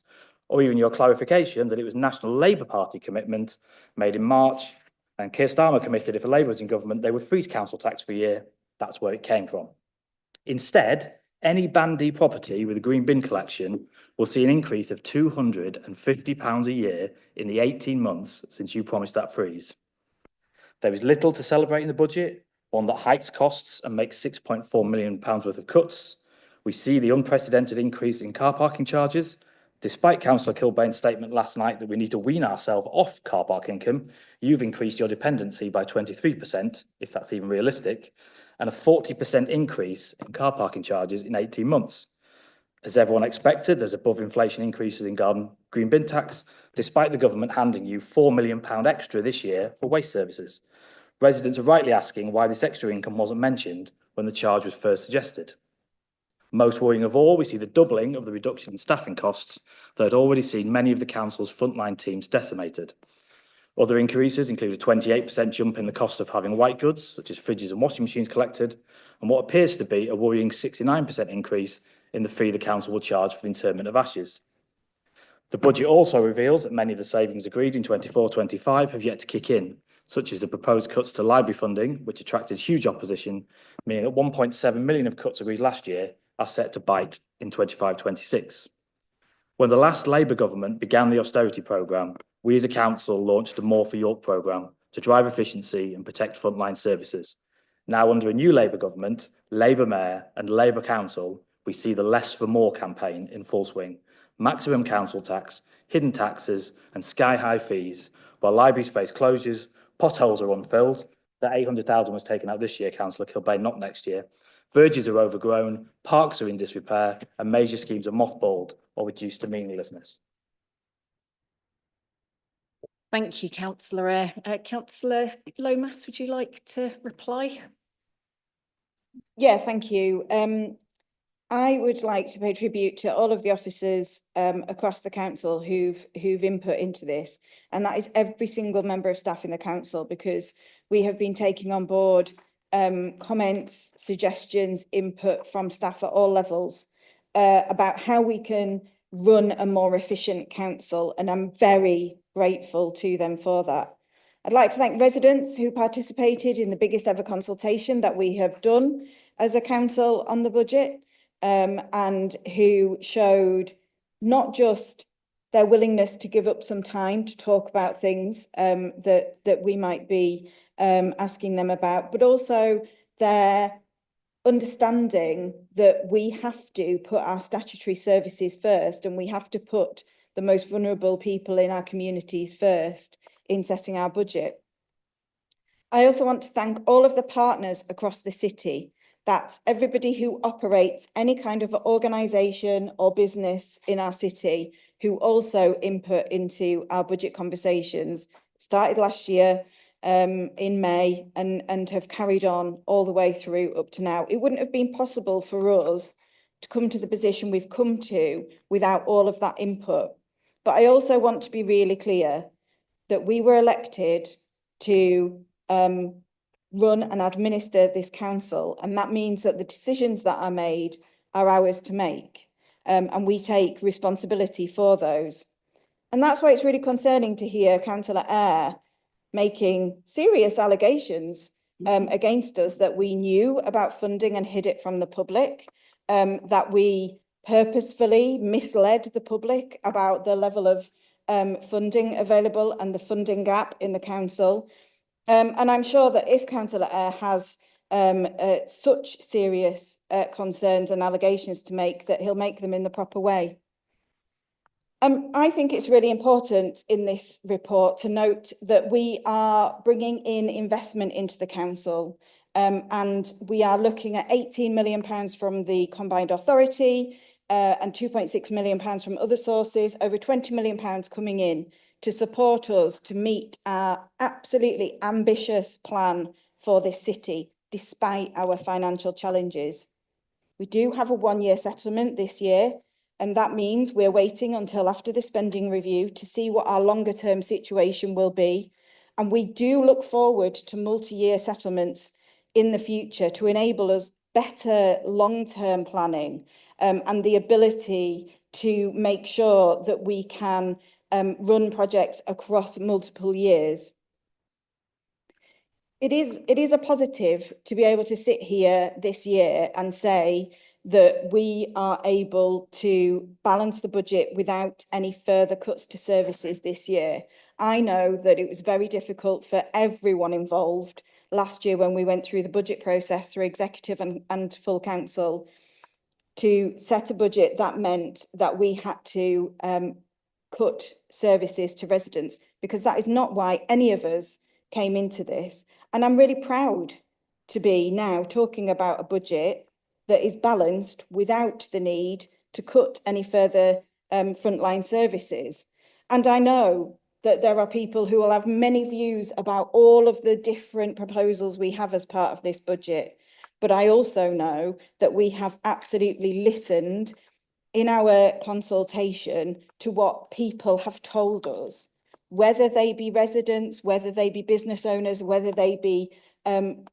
or even your clarification that it was National Labour Party commitment made in March, and Keir Starmer committed if a Labour was in government, they would freeze council tax for a year. That's where it came from. Instead, any bandy property with a green bin collection will see an increase of £250 a year in the 18 months since you promised that freeze. There is little to celebrate in the budget, one that hikes costs and makes £6.4 million worth of cuts. We see the unprecedented increase in car parking charges. Despite Councillor Kilbane's statement last night that we need to wean ourselves off car park income, you've increased your dependency by 23%, if that's even realistic, and a 40% increase in car parking charges in 18 months. As everyone expected, there's above inflation increases in garden green bin tax, despite the government handing you £4 million extra this year for waste services. Residents are rightly asking why this extra income wasn't mentioned when the charge was first suggested. Most worrying of all, we see the doubling of the reduction in staffing costs that had already seen many of the council's frontline teams decimated. Other increases include a 28% jump in the cost of having white goods, such as fridges and washing machines collected, and what appears to be a worrying 69% increase in the fee the council will charge for the interment of ashes. The budget also reveals that many of the savings agreed in 24-25 have yet to kick in, such as the proposed cuts to library funding, which attracted huge opposition, meaning that 1.7 million of cuts agreed last year are set to bite in 25-26. When the last Labour government began the austerity programme, we as a council launched the More for York programme to drive efficiency and protect frontline services. Now under a new Labour government, Labour Mayor and Labour Council, we see the Less for More campaign in full swing. Maximum council tax, hidden taxes and sky-high fees, while libraries face closures, potholes are unfilled. The 800,000 was taken out this year, Councillor Kilbane, not next year. Verges are overgrown, parks are in disrepair, and major schemes are mothballed or reduced to meaninglessness. Thank you, Councillor Eyre. Councillor Lomas, would you like to reply? Yeah, thank you. I would like to pay tribute to all of the officers across the council who've input into this, and that is every single member of staff in the council, because we have been taking on board comments, suggestions, input from staff at all levels about how we can run a more efficient council, and I'm very grateful to them for that. I'd like to thank residents who participated in the biggest ever consultation that we have done as a council on the budget, and who showed not just their willingness to give up some time to talk about things that we might be asking them about, but also their understanding that we have to put our statutory services first, and we have to put the most vulnerable people in our communities first in setting our budget. I also want to thank all of the partners across the city. That's everybody who operates any kind of organisation or business in our city who also input into our budget conversations. Started last year in May and have carried on all the way through up to now. It wouldn't have been possible for us to come to the position we've come to without all of that input. But I also want to be really clear that we were elected to run and administer this council, and that means that the decisions that are made are ours to make, and we take responsibility for those. And that's why it's really concerning to hear Councillor Eyre making serious allegations against us that we knew about funding and hid it from the public, that we purposefully misled the public about the level of funding available and the funding gap in the council. And I'm sure that if Councillor Eyre has such serious concerns and allegations to make, that he'll make them in the proper way. I think it's really important in this report to note that we are bringing in investment into the council, and we are looking at £18 million from the combined authority and £2.6 million from other sources, over £20 million coming in to support us to meet our absolutely ambitious plan for this city, despite our financial challenges. We do have a one-year settlement this year, and that means we're waiting until after the spending review to see what our longer-term situation will be. And we do look forward to multi-year settlements in the future to enable us better long-term planning and the ability to make sure that we can run projects across multiple years. It is a positive to be able to sit here this year and say that we are able to balance the budget without any further cuts to services this year. I know that it was very difficult for everyone involved last year when we went through the budget process through executive and full council to set a budget that meant that we had to cut services to residents, because that is not why any of us came into this. And I'm really proud to be now talking about a budget that is balanced without the need to cut any further frontline services. And I know that there are people who will have many views about all of the different proposals we have as part of this budget. But I also know that we have absolutely listened in our consultation to what people have told us, whether they be residents, whether they be business owners, whether they be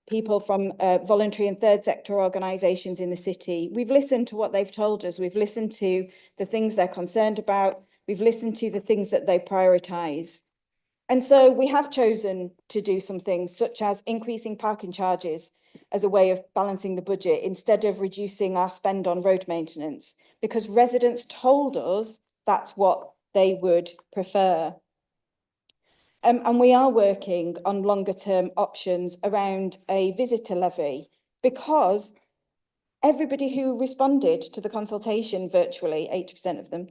people from voluntary and third sector organisations in the city. We've listened to what they've told us. We've listened to the things they're concerned about. We've listened to the things that they prioritise. And so we have chosen to do some things, such as increasing parking charges as a way of balancing the budget instead of reducing our spend on road maintenance, because residents told us that's what they would prefer. And we are working on longer term options around a visitor levy, because everybody who responded to the consultation virtually, 80% of them,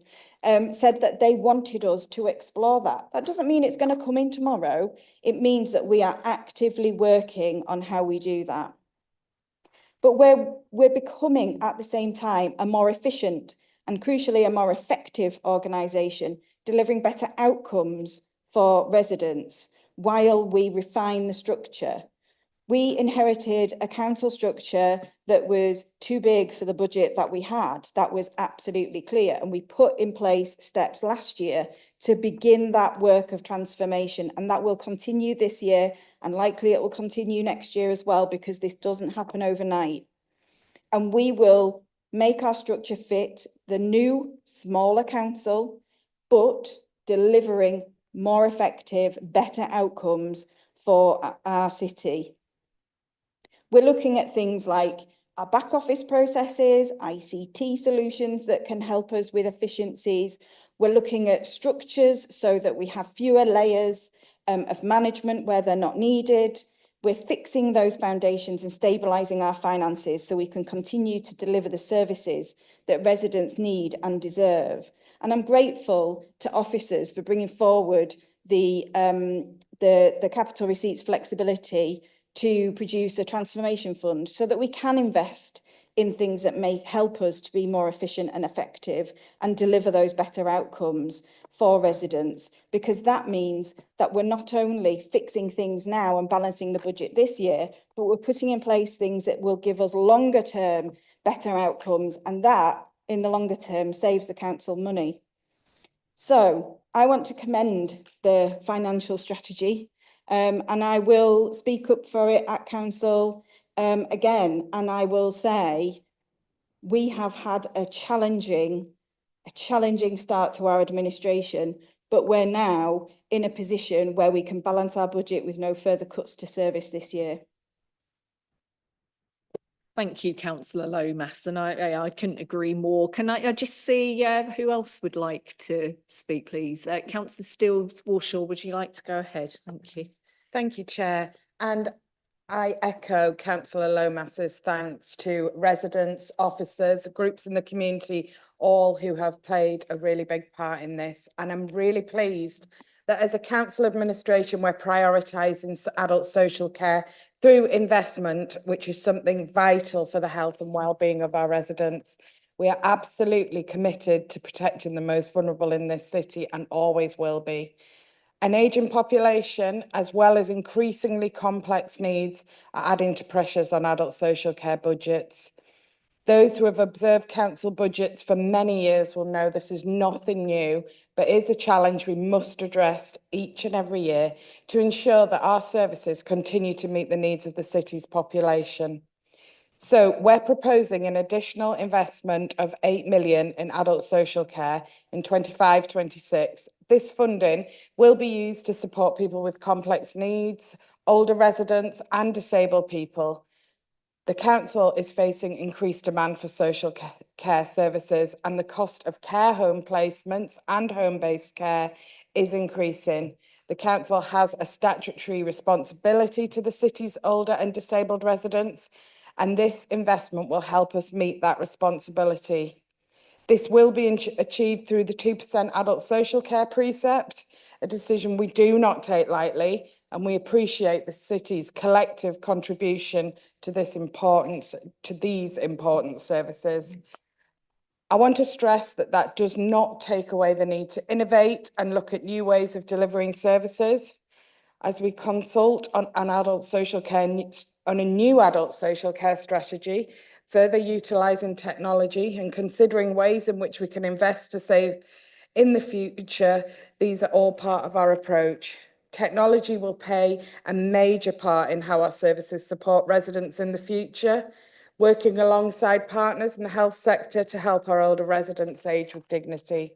said that they wanted us to explore that. That doesn't mean it's going to come in tomorrow. It means that we are actively working on how we do that. But we're becoming at the same time a more efficient and crucially a more effective organisation, delivering better outcomes for residents while we refine the structure. We inherited a council structure that was too big for the budget that we had. That was absolutely clear. And we put in place steps last year to begin that work of transformation. And that will continue this year, and likely it will continue next year as well, because this doesn't happen overnight. And we will make our structure fit the new, smaller council, but delivering more effective, better outcomes for our city. We're looking at things like our back office processes, ICT solutions that can help us with efficiencies. We're looking at structures so that we have fewer layers of management where they're not needed. We're fixing those foundations and stabilising our finances so we can continue to deliver the services that residents need and deserve. And I'm grateful to officers for bringing forward the capital receipts flexibility to produce a transformation fund so that we can invest in things that may help us to be more efficient and effective and deliver those better outcomes for residents, because that means that we're not only fixing things now and balancing the budget this year, but we're putting in place things that will give us longer term better outcomes, and that in the longer term saves the council money. So I want to commend the financial strategy, and I will speak up for it at council again, and I will say we have had a challenging start to our administration, but we're now in a position where we can balance our budget with no further cuts to service this year. Thank you, Councillor Lomas, and I couldn't agree more. Can I just see who else would like to speak, please? Councillor Stills-Warshaw, would you like to go ahead? Thank you. Thank you, Chair. And I echo Councillor Lomas's thanks to residents, officers, groups in the community, all who have played a really big part in this. And I'm really pleased that as a council administration, we're prioritising adult social care through investment, which is something vital for the health and well-being of our residents. We are absolutely committed to protecting the most vulnerable in this city and always will be. An ageing population, as well as increasingly complex needs, are adding to pressures on adult social care budgets. Those who have observed council budgets for many years will know this is nothing new, but is a challenge we must address each and every year to ensure that our services continue to meet the needs of the city's population. So we're proposing an additional investment of 8 million in adult social care in 25-26. This funding will be used to support people with complex needs, older residents and disabled people. The council is facing increased demand for social care services, and the cost of care home placements and home-based care is increasing. The council has a statutory responsibility to the city's older and disabled residents, and this investment will help us meet that responsibility. This will be achieved through the 2% adult social care precept, a decision we do not take lightly, and we appreciate the city's collective contribution to these important services. I want to stress that that does not take away the need to innovate and look at new ways of delivering services. As we consult on adult social care, on a new adult social care strategy, further utilising technology and considering ways in which we can invest to save in the future, these are all part of our approach. Technology will play a major part in how our services support residents in the future, working alongside partners in the health sector to help our older residents age with dignity.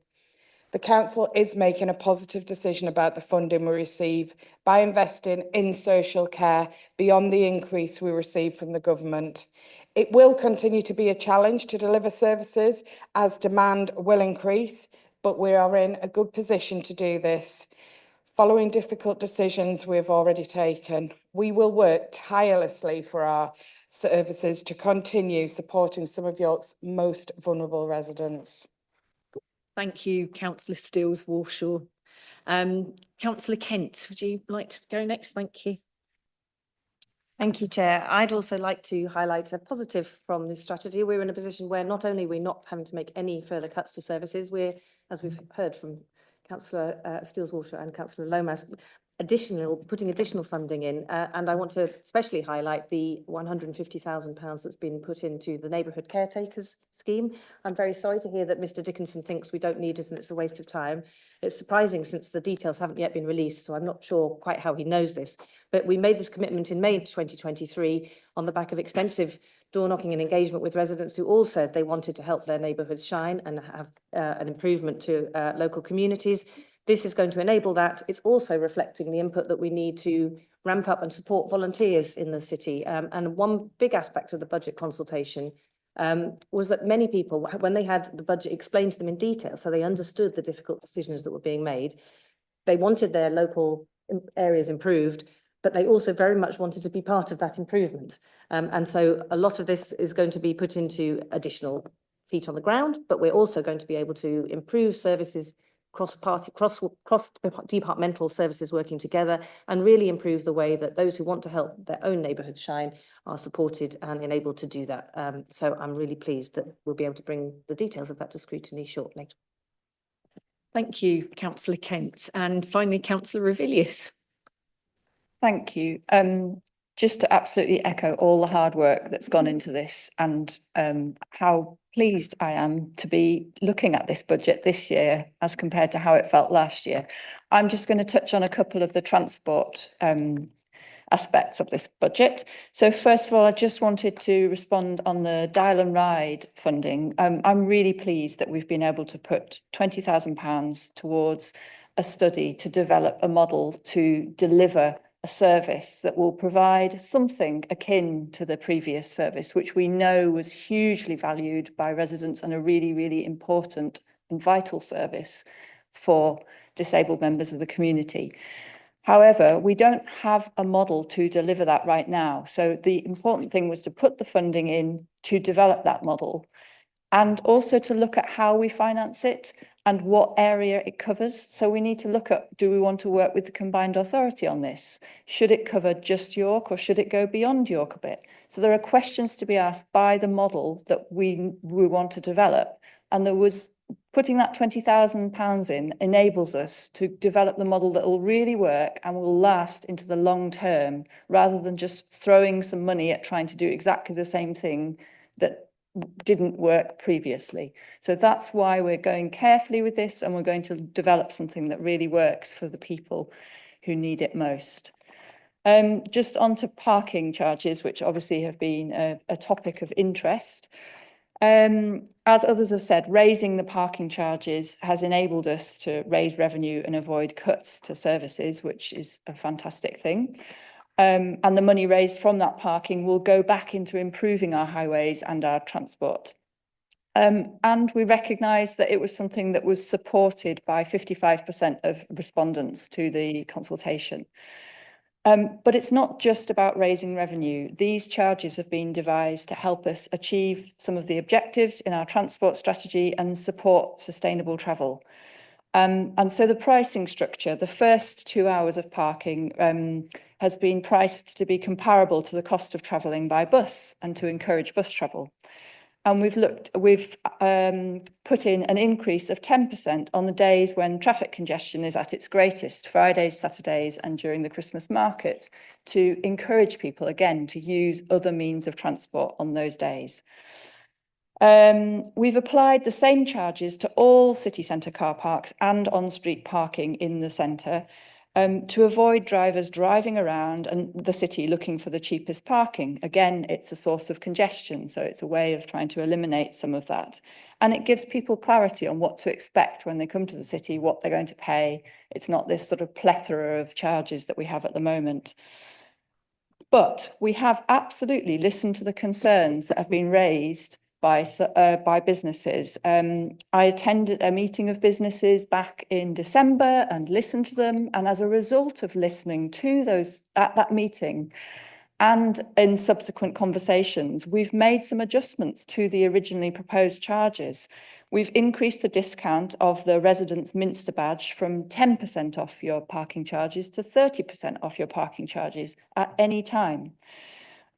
The council is making a positive decision about the funding we receive by investing in social care beyond the increase we receive from the government. It will continue to be a challenge to deliver services as demand will increase, but we are in a good position to do this. Following difficult decisions we've already taken, we will work tirelessly for our services to continue supporting some of York's most vulnerable residents. Thank you, Councillor Stills-Warshaw. Councillor Kent, would you like to go next? Thank you. Thank you, Chair. I'd also like to highlight a positive from this strategy. We're in a position where not only we're not having to make any further cuts to services, we're, as we've heard from Councillor Stills-Warshaw and Councillor Lomas, putting additional funding in, and I want to especially highlight the £150,000 that's been put into the neighbourhood caretakers scheme. I'm very sorry to hear that Mr Dickinson thinks we don't need it and it's a waste of time. It's surprising since the details haven't yet been released, so I'm not sure quite how he knows this. But we made this commitment in May 2023 on the back of extensive door knocking and engagement with residents who all said they wanted to help their neighbourhoods shine and have an improvement to local communities. This is going to enable that. It's also reflecting the input that we need to ramp up and support volunteers in the city. And one big aspect of the budget consultation was that many people, when they had the budget explained to them in detail, so they understood the difficult decisions that were being made, they wanted their local areas improved, but they also very much wanted to be part of that improvement. And so a lot of this is going to be put into additional feet on the ground, but we're also going to be able to improve services, cross-departmental services working together, and really improve the way that those who want to help their own neighbourhood shine are supported and enabled to do that. So I'm really pleased that we'll be able to bring the details of that to scrutiny shortly. Thank you, Councillor Kent. And finally, Councillor Revilius. Thank you. Just to absolutely echo all the hard work that's gone into this, and how pleased I am to be looking at this budget this year as compared to how it felt last year. I'm just going to touch on a couple of the transport aspects of this budget. So first of all, I just wanted to respond on the Dial and Ride funding. I'm really pleased that we've been able to put £20,000 towards a study to develop a model to deliver a service that will provide something akin to the previous service, which we know was hugely valued by residents and a really, really important and vital service for disabled members of the community. However, we don't have a model to deliver that right now. So the important thing was to put the funding in to develop that model, and also to look at how we finance it and what area it covers. So we need to look at, do we want to work with the combined authority on this? Should it cover just York, or should it go beyond York a bit? So there are questions to be asked by the model that we want to develop. And there was putting that £20,000 in enables us to develop the model that will really work and will last into the long term, rather than just throwing some money at trying to do exactly the same thing that didn't work previously. So that's why we're going carefully with this, and we're going to develop something that really works for the people who need it most. Just onto parking charges, which obviously have been a topic of interest. As others have said, raising the parking charges has enabled us to raise revenue and avoid cuts to services, which is a fantastic thing. And the money raised from that parking will go back into improving our highways and our transport. And we recognise that it was something that was supported by 55% of respondents to the consultation. But it's not just about raising revenue. These charges have been devised to help us achieve some of the objectives in our transport strategy and support sustainable travel. And so the pricing structure, the first 2 hours of parking has been priced to be comparable to the cost of travelling by bus and to encourage bus travel. And we've put in an increase of 10% on the days when traffic congestion is at its greatest, Fridays, Saturdays, and during the Christmas market, to encourage people again to use other means of transport on those days. We've applied the same charges to all city centre car parks and on-street parking in the centre, to avoid drivers driving around and the city looking for the cheapest parking. Again, it's a source of congestion, so it's a way of trying to eliminate some of that. And it gives people clarity on what to expect when they come to the city, what they're going to pay. It's not this sort of plethora of charges that we have at the moment. But we have absolutely listened to the concerns that have been raised by businesses. I attended a meeting of businesses back in December and listened to them. And as a result of listening to those at that meeting and in subsequent conversations, we've made some adjustments to the originally proposed charges. We've increased the discount of the residents' Minster badge from 10% off your parking charges to 30% off your parking charges at any time.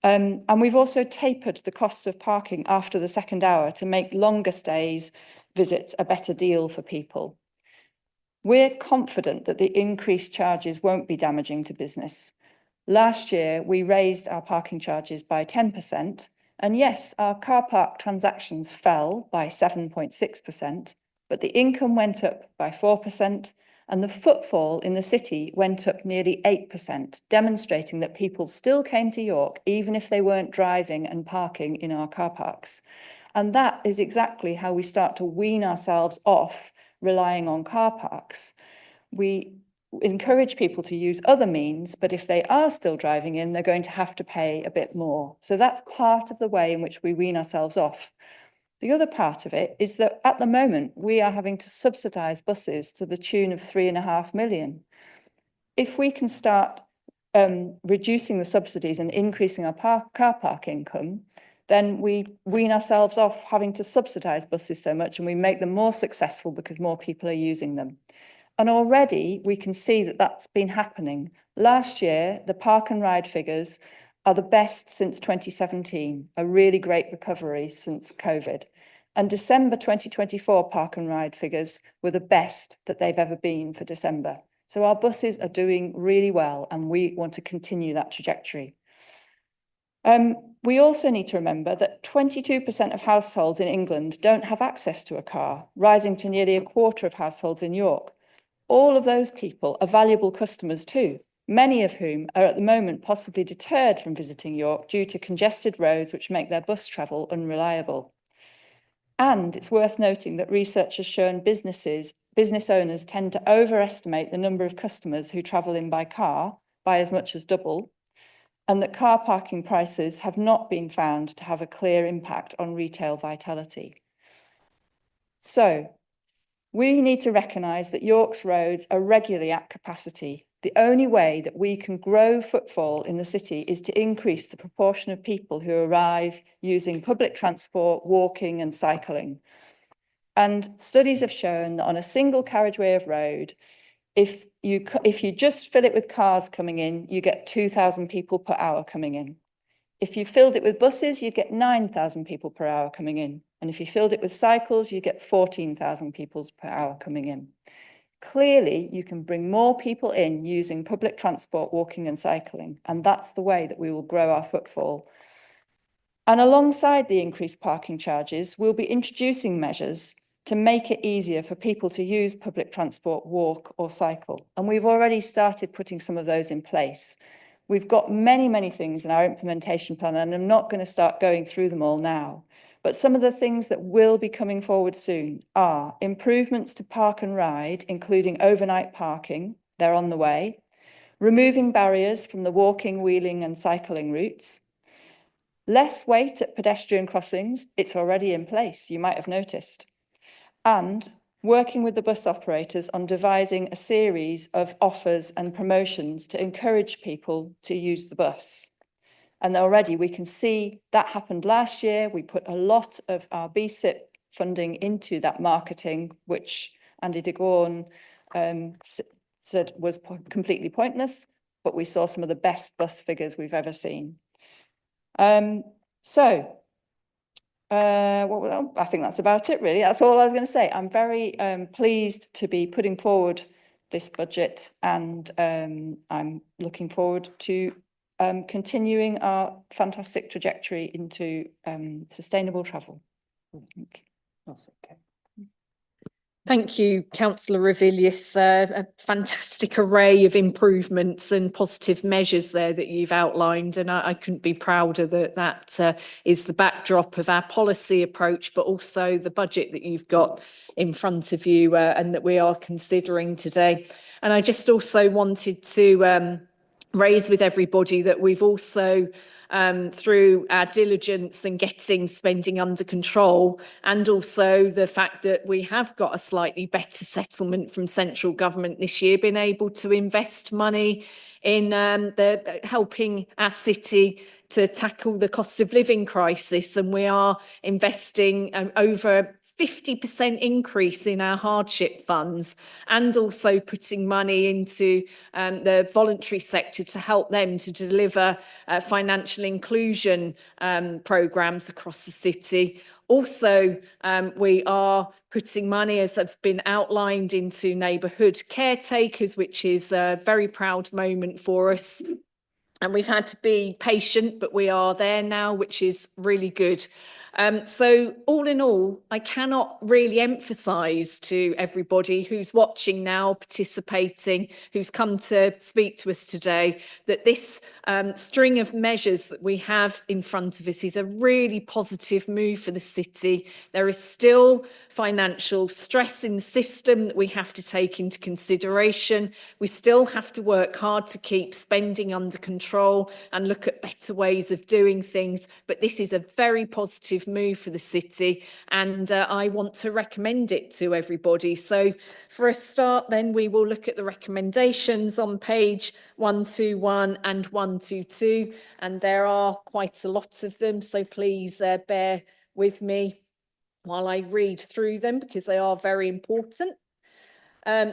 And we've also tapered the costs of parking after the second hour to make longer stays visits a better deal for people. We're confident that the increased charges won't be damaging to business. Last year, we raised our parking charges by 10%, and yes, our car park transactions fell by 7.6%, but the income went up by 4%, and the footfall in the city went up nearly 8%, demonstrating that people still came to York, even if they weren't driving and parking in our car parks. And that is exactly how we start to wean ourselves off relying on car parks. We encourage people to use other means, but if they are still driving in, they're going to have to pay a bit more. So that's part of the way in which we wean ourselves off. The other part of it is that at the moment, we are having to subsidise buses to the tune of 3.5 million. If we can start reducing the subsidies and increasing our car park income, then we wean ourselves off having to subsidise buses so much, and we make them more successful because more people are using them. And already we can see that that's been happening. Last year, the park and ride figures are the best since 2017, a really great recovery since COVID. And December 2024 park and ride figures were the best that they've ever been for December. So our buses are doing really well, and we want to continue that trajectory. We also need to remember that 22% of households in England don't have access to a car, rising to nearly a quarter of households in York. All of those people are valuable customers too, many of whom are at the moment possibly deterred from visiting York due to congested roads which make their bus travel unreliable. And it's worth noting that research has shown business owners tend to overestimate the number of customers who travel in by car by as much as double, and that car parking prices have not been found to have a clear impact on retail vitality. So, we need to recognise that York's roads are regularly at capacity. The only way that we can grow footfall in the city is to increase the proportion of people who arrive using public transport, walking and cycling. And studies have shown that on a single carriageway of road, if you just fill it with cars coming in, you get 2,000 people per hour coming in. If you filled it with buses, you get 9,000 people per hour coming in. And if you filled it with cycles, you get 14,000 people per hour coming in. Clearly, you can bring more people in using public transport, walking and cycling. And that's the way that we will grow our footfall. And alongside the increased parking charges, we'll be introducing measures to make it easier for people to use public transport, walk or cycle. And we've already started putting some of those in place. We've got many, many things in our implementation plan, and I'm not going to start going through them all now. But some of the things that will be coming forward soon are improvements to park and ride, including overnight parking. They're on the way. Removing barriers from the walking, wheeling and cycling routes. Less wait at pedestrian crossings. It's already in place, you might have noticed. And working with the bus operators on devising a series of offers and promotions to encourage people to use the bus. And already we can see that happened last year. We put a lot of our BSIP funding into that marketing, which Andy de Gorn said was completely pointless, but we saw some of the best bus figures we've ever seen. I think that's about it, really. That's all I was going to say. I'm very pleased to be putting forward this budget, and I'm looking forward to continuing our fantastic trajectory into sustainable travel. Thank you. Thank you, Councillor Revilius. A fantastic array of improvements and positive measures there that you've outlined, and I couldn't be prouder that that is the backdrop of our policy approach, but also the budget that you've got in front of you and that we are considering today. And I just also wanted to raise with everybody that we've also through our diligence and getting spending under control, and also the fact that we have got a slightly better settlement from central government this year, been able to invest money in helping our city to tackle the cost of living crisis. And we are investing over 50% increase in our hardship funds, and also putting money into the voluntary sector to help them to deliver financial inclusion programmes across the city. Also, we are putting money, as has been outlined, into neighbourhood caretakers, which is a very proud moment for us. And we've had to be patient, but we are there now, which is really good. So all in all, I cannot really emphasise to everybody who's watching now, participating, who's come to speak to us today, that this string of measures that we have in front of us is a really positive move for the city. There is still financial stress in the system that we have to take into consideration. We still have to work hard to keep spending under control and look at better ways of doing things. But this is a very positive move for the city, and I want to recommend it to everybody. So for a start, then we will look at the recommendations on page 121 and 122, and there are quite a lot of them, so please bear with me while I read through them because they are very important.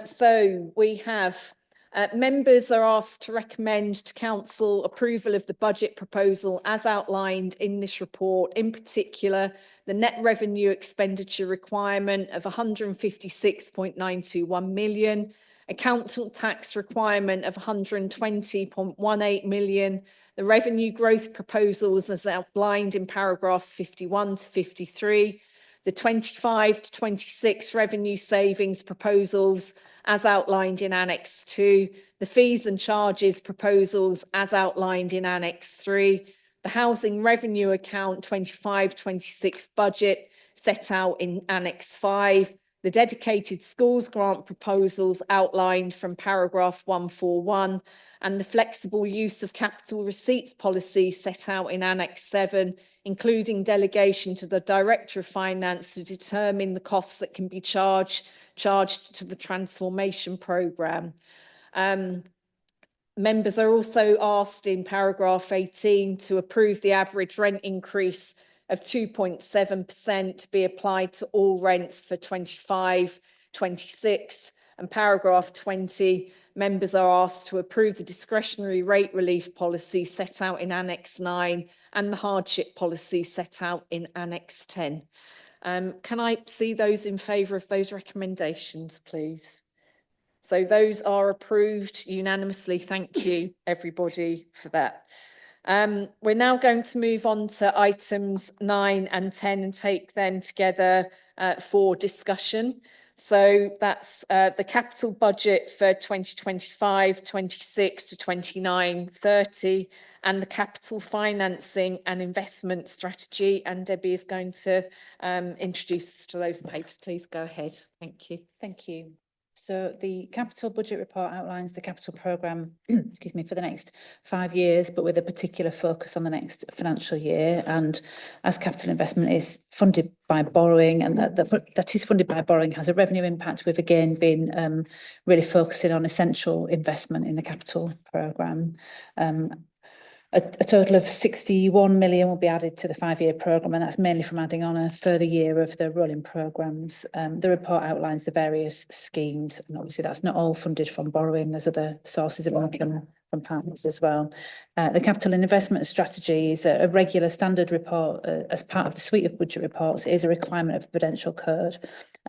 So we have members are asked to recommend to council approval of the budget proposal as outlined in this report, in particular the net revenue expenditure requirement of 156.921 million, a council tax requirement of 120.18 million, the revenue growth proposals as outlined in paragraphs 51 to 53, the 25 to 26 revenue savings proposals as outlined in Annex 2, the fees and charges proposals as outlined in Annex 3, the housing revenue account 25-26 budget set out in Annex 5, the dedicated schools grant proposals outlined from paragraph 141, and the flexible use of capital receipts policy set out in Annex 7, including delegation to the Director of Finance to determine the costs that can be charged to the transformation programme. Members are also asked in paragraph 18 to approve the average rent increase of 2.7% to be applied to all rents for 25-26. And paragraph 20, members are asked to approve the discretionary rate relief policy set out in Annex 9 and the hardship policy set out in Annex 10. Can I see those in favour of those recommendations, please? So those are approved unanimously. Thank you, everybody, for that. We're now going to move on to items 9 and 10 and take them together for discussion. So that's the capital budget for 2025-26 to 29-30 and the capital financing and investment strategy. And Debbie is going to introduce us to those papers. Please go ahead. Thank you. Thank you. So the capital budget report outlines the capital programme, excuse me, for the next 5 years, but with a particular focus on the next financial year. And as capital investment is funded by borrowing, and that is funded by borrowing has a revenue impact, we've again been really focusing on essential investment in the capital programme. A total of 61 million will be added to the 5-year programme, and that's mainly from adding on a further year of the rolling programmes. The report outlines the various schemes, and obviously that's not all funded from borrowing. There's other sources of income from partners as well. The capital and investment strategy is a regular standard report as part of the suite of budget reports. It is a requirement of the Prudential Code.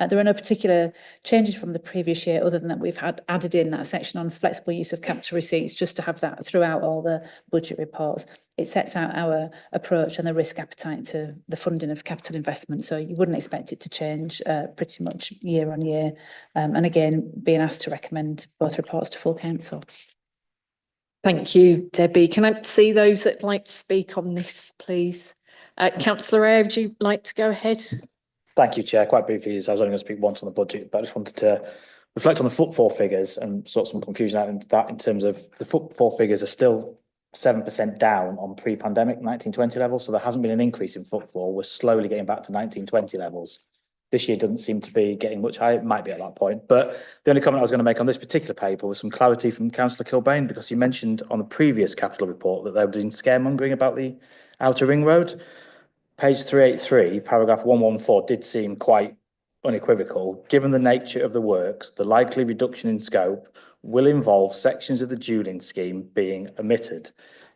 There are no particular changes from the previous year other than that we've had added in that section on flexible use of capital receipts just to have that throughout all the budget reports. It sets out our approach and the risk appetite to the funding of capital investment. So you wouldn't expect it to change pretty much year on year. And again, being asked to recommend both reports to full council. Thank you, Debbie. Can I see those that like to speak on this, please? Councillor Eyre, would you like to go ahead? Thank you, Chair. Quite briefly, as I was only going to speak once on the budget, but I just wanted to reflect on the footfall figures and sort some confusion out in that in terms of the footfall figures are still 7% down on pre-pandemic 1920 levels. So there hasn't been an increase in footfall. We're slowly getting back to 1920 levels. This year doesn't seem to be getting much higher. It might be at that point. But the only comment I was going to make on this particular paper was some clarity from Councillor Kilbane, because he mentioned on the previous capital report that there had been scaremongering about the outer ring road. Page 383, paragraph 114 did seem quite unequivocal. Given the nature of the works, the likely reduction in scope will involve sections of the dualling scheme being omitted.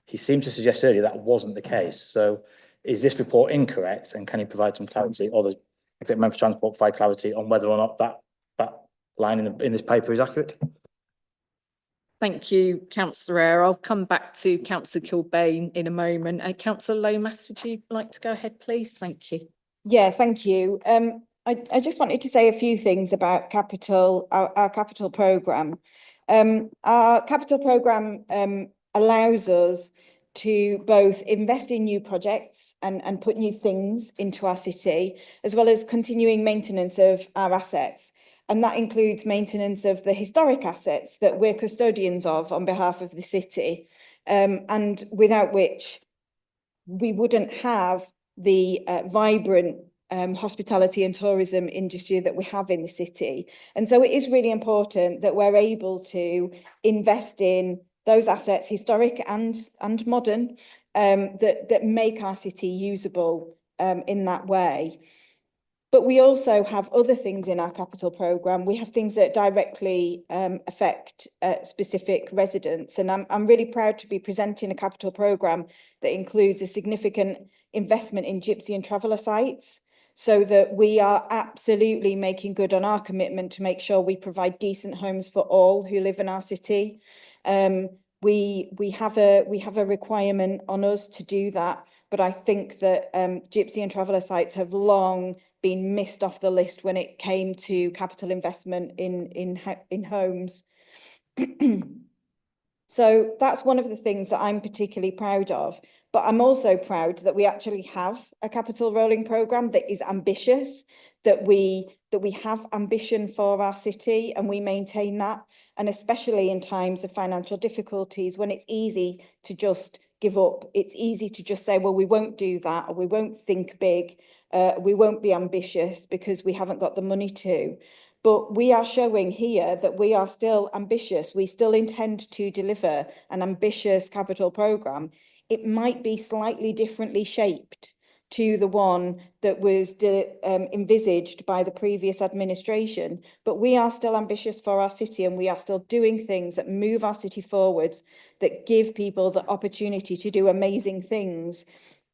He seemed to suggest earlier that wasn't the case. So is this report incorrect, and can he provide some clarity, or the Executive Member for Transport provide clarity on whether or not that line in this paper is accurate? Thank you, councillor Eyre. I'll come back to councillor Kilbane in a moment. Councillor Lomas, would you like to go ahead, please? Thank you. Yeah, thank you. I just wanted to say a few things about capital, our capital programme. Our capital programme allows us to both invest in new projects and put new things into our city, as well as continuing maintenance of our assets. And that includes maintenance of the historic assets that we're custodians of on behalf of the city, and without which we wouldn't have the vibrant hospitality and tourism industry that we have in the city. And so it is really important that we're able to invest in those assets, historic and modern, that make our city usable in that way. But we also have other things in our capital programme. We have things that directly affect specific residents. And I'm really proud to be presenting a capital programme that includes a significant investment in gypsy and traveller sites, so that we are absolutely making good on our commitment to make sure we provide decent homes for all who live in our city. We have a requirement on us to do that, but I think that gypsy and traveller sites have long been missed off the list when it came to capital investment in homes. So that's one of the things that I'm particularly proud of. But I'm also proud that we actually have a capital rolling programme that is ambitious, that we have ambition for our city and we maintain that. And especially in times of financial difficulties, when it's easy to just give up, it's easy to just say, well, we won't do that, or we won't think big, we won't be ambitious because we haven't got the money to. But we are showing here that we are still ambitious. We still intend to deliver an ambitious capital programme. It might be slightly differently shaped to the one that was envisaged by the previous administration, but we are still ambitious for our city, and we are still doing things that move our city forwards, that give people the opportunity to do amazing things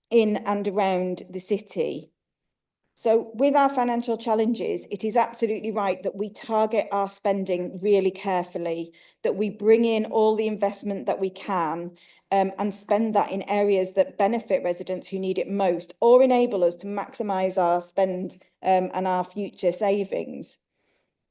in and around the city. So with our financial challenges, it is absolutely right that we target our spending really carefully, that we bring in all the investment that we can, and spend that in areas that benefit residents who need it most, or enable us to maximise our spend and our future savings.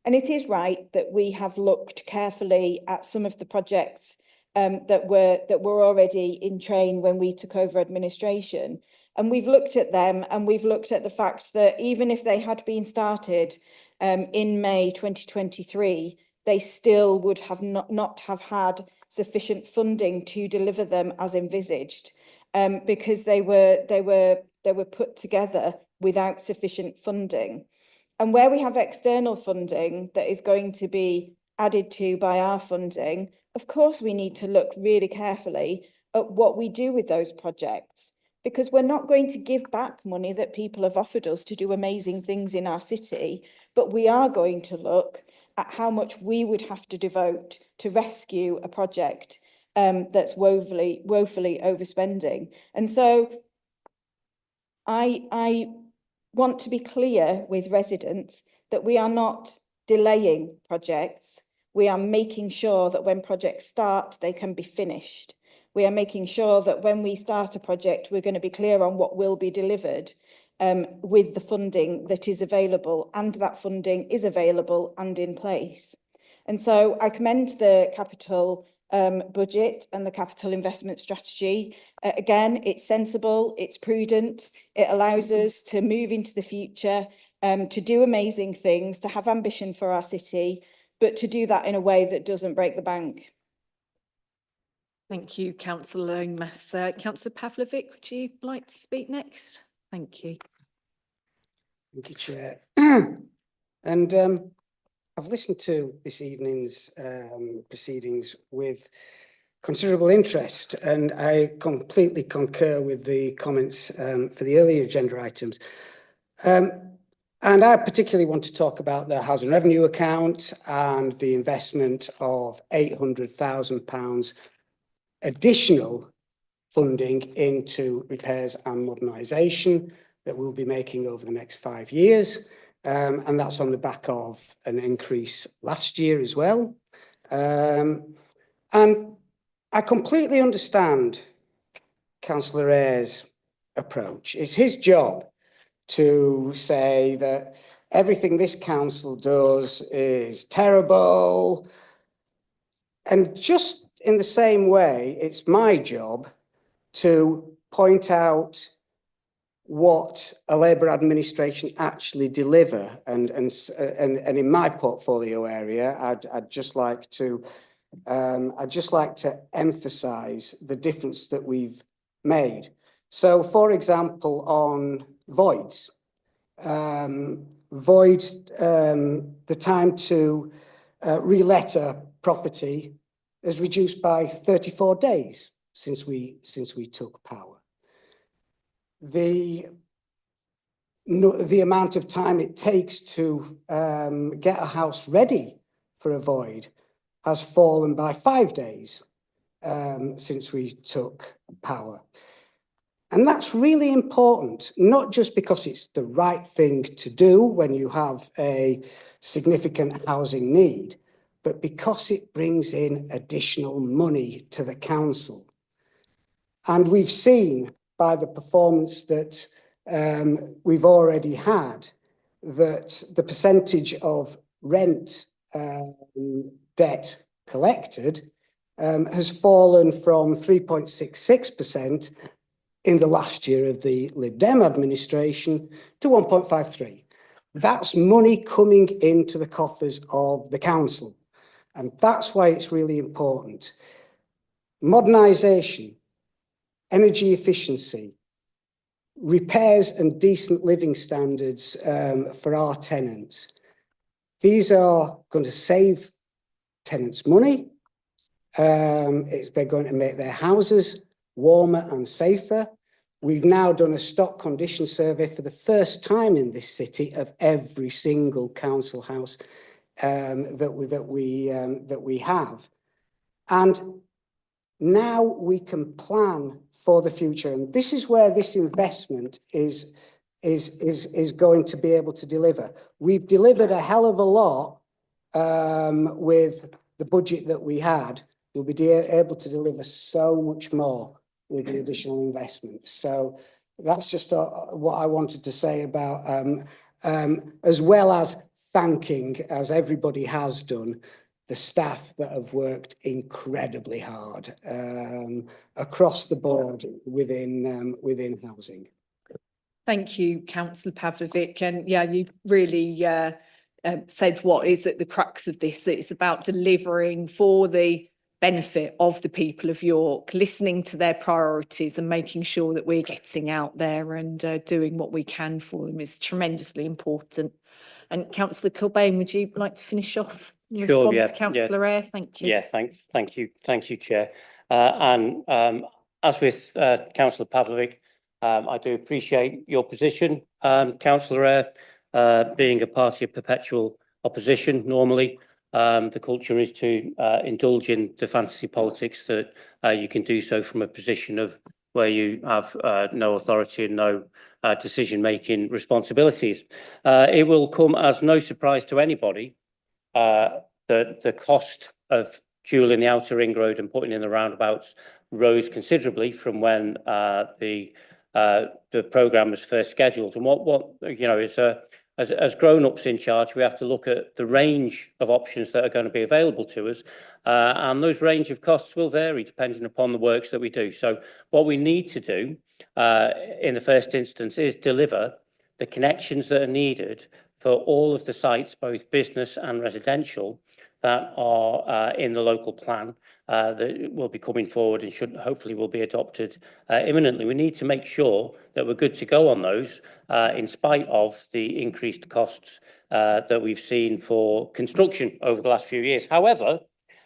And it is right that we have looked carefully at some of the projects that were already in train when we took over administration. And we've looked at them, and we've looked at the fact that even if they had been started in May 2023, they still would have not have had sufficient funding to deliver them as envisaged, because they were put together without sufficient funding. And where we have external funding that is going to be added to by our funding, of course we need to look really carefully at what we do with those projects, because we're not going to give back money that people have offered us to do amazing things in our city, but we are going to look at how much we would have to devote to rescue a project that's woefully overspending. And so I want to be clear with residents that we are not delaying projects. We are making sure that when projects start, they can be finished. We are making sure that when we start a project, we're going to be clear on what will be delivered with the funding that is available, and that funding is available and in place. And so I commend the capital budget and the capital investment strategy. Again, it's sensible, it's prudent, it allows us to move into the future, to do amazing things, to have ambition for our city, but to do that in a way that doesn't break the bank. Thank you, Councillor Lomas. Councillor Pavlovic, would you like to speak next? Thank you. Thank you, Chair. And I've listened to this evening's proceedings with considerable interest, and I completely concur with the comments for the earlier agenda items. And I particularly want to talk about the housing revenue account and the investment of £800,000 additional funding into repairs and modernisation that we'll be making over the next 5 years. And that's on the back of an increase last year as well. And And I completely understand Councillor Ayres' approach. It's his job to say that everything this council does is terrible. And just in the same way, it's my job to point out what a Labour administration actually deliver. And in my portfolio area, I'd just like to emphasise the difference that we've made. So, for example, on voids, the time to re-let a property has reduced by 34 days since we took power. The amount of time it takes to get a house ready for a void has fallen by 5 days since we took power. And that's really important, not just because it's the right thing to do when you have a significant housing need, but because it brings in additional money to the council. And we've seen by the performance that we've already had that the percentage of rent debt collected has fallen from 3.66% in the last year of the Lib Dem administration to 1.53. That's money coming into the coffers of the council. And that's why it's really important. Modernisation, energy efficiency, repairs and decent living standards for our tenants. These are going to save tenants money. They're going to make their houses warmer and safer. We've now done a stock condition survey for the first time in this city of every single council house that we have. And now we can plan for the future. And this is where this investment is going to be able to deliver. We've delivered a hell of a lot with the budget that we had. We'll be able to deliver so much more with the additional investment. So that's just what I wanted to say about, as well as thanking, as everybody has done, the staff that have worked incredibly hard across the board within housing. Thank you, Councillor Pavlovic. And yeah, you really said what is at the crux of this. It's about delivering for the benefit of the people of York, listening to their priorities and making sure that we're getting out there and doing what we can for them is tremendously important. And Councillor Kilbane, would you like to finish off? Sure, yeah, Councillor Ayre, thank you. Yeah, thank you, Chair. As with Councillor Pavlovic, I do appreciate your position, Councillor Ayre, being a party of perpetual opposition. Normally, the culture is to indulge in the fantasy politics that you can do so from a position of where you have no authority and no decision-making responsibilities. It will come as no surprise to anybody that the cost of dualling the outer ring road and putting in the roundabouts rose considerably from when the programme was first scheduled. And what you know is as grown-ups in charge, we have to look at the range of options that are going to be available to us, and those range of costs will vary depending upon the works that we do. So what we need to do in the first instance is deliver the connections that are needed for all of the sites, both business and residential, that are in the local plan that will be coming forward and should hopefully will be adopted imminently. We need to make sure that we're good to go on those in spite of the increased costs that we've seen for construction over the last few years. However,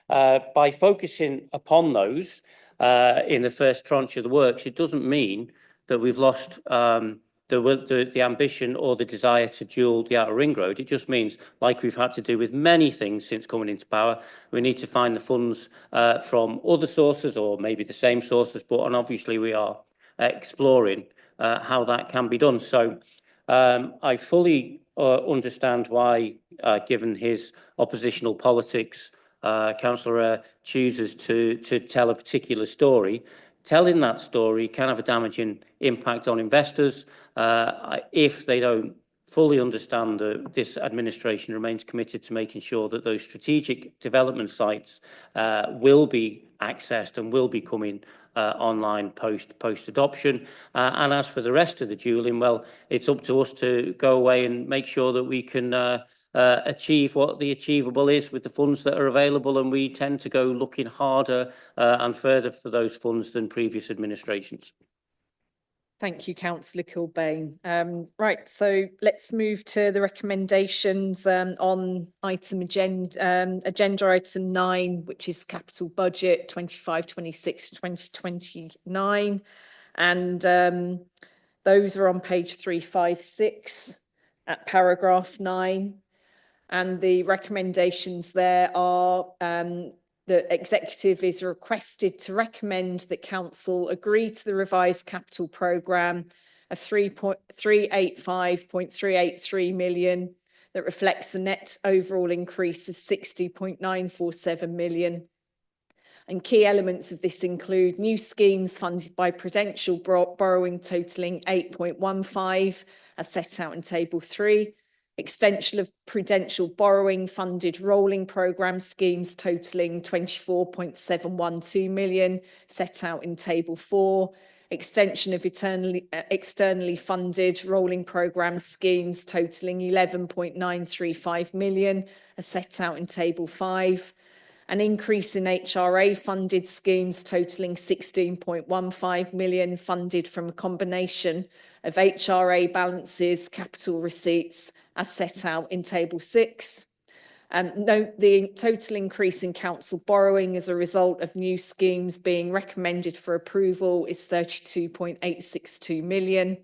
by focusing upon those in the first tranche of the works, it doesn't mean that we've lost the ambition or the desire to dual the outer ring road. It just means, like we've had to do with many things since coming into power, we need to find the funds from other sources or maybe the same sources, and obviously we are exploring how that can be done. So I fully understand why, given his oppositional politics, councillor chooses to tell a particular story, telling that story can have a damaging impact on investors if they don't fully understand that this administration remains committed to making sure that those strategic development sites will be accessed and will be coming online post adoption. And as for the rest of the dualling, well, it's up to us to go away and make sure that we can achieve what the achievable is with the funds that are available, and we tend to go looking harder and further for those funds than previous administrations. Thank you, Councillor Kilbane. Right, so let's move to the recommendations on agenda item 9, which is the capital budget 25-26 to 2029. And those are on page 356 at paragraph 9. And the recommendations there are the executive is requested to recommend that council agree to the revised capital programme of 385.383 million that reflects a net overall increase of 60.947 million. And key elements of this include new schemes funded by Prudential borrowing totalling 8.15 as set out in table 3. Extension of Prudential borrowing funded rolling programme schemes totalling 24.712 million set out in table 4. Extension of externally funded rolling programme schemes totalling 11.935 million as set out in table 5. An increase in HRA funded schemes totalling 16.15 million funded from a combination of HRA balances, capital receipts as set out in table 6. Note the total increase in council borrowing as a result of new schemes being recommended for approval is 32.862 million.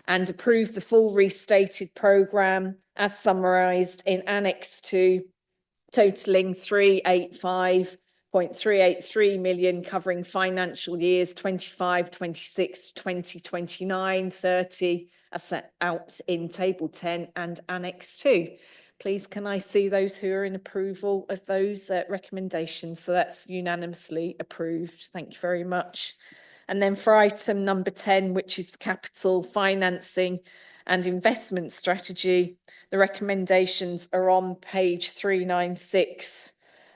And approve the full restated programme as summarised in Annex 2, totalling 385.383 million, covering financial years 25, 26, 2029, 30, as set out in table 10 and Annex 2. Please, can I see those who are in approval of those recommendations? So that's unanimously approved. Thank you very much. And then for item number 10, which is the capital financing and investment strategy, the recommendations are on page 396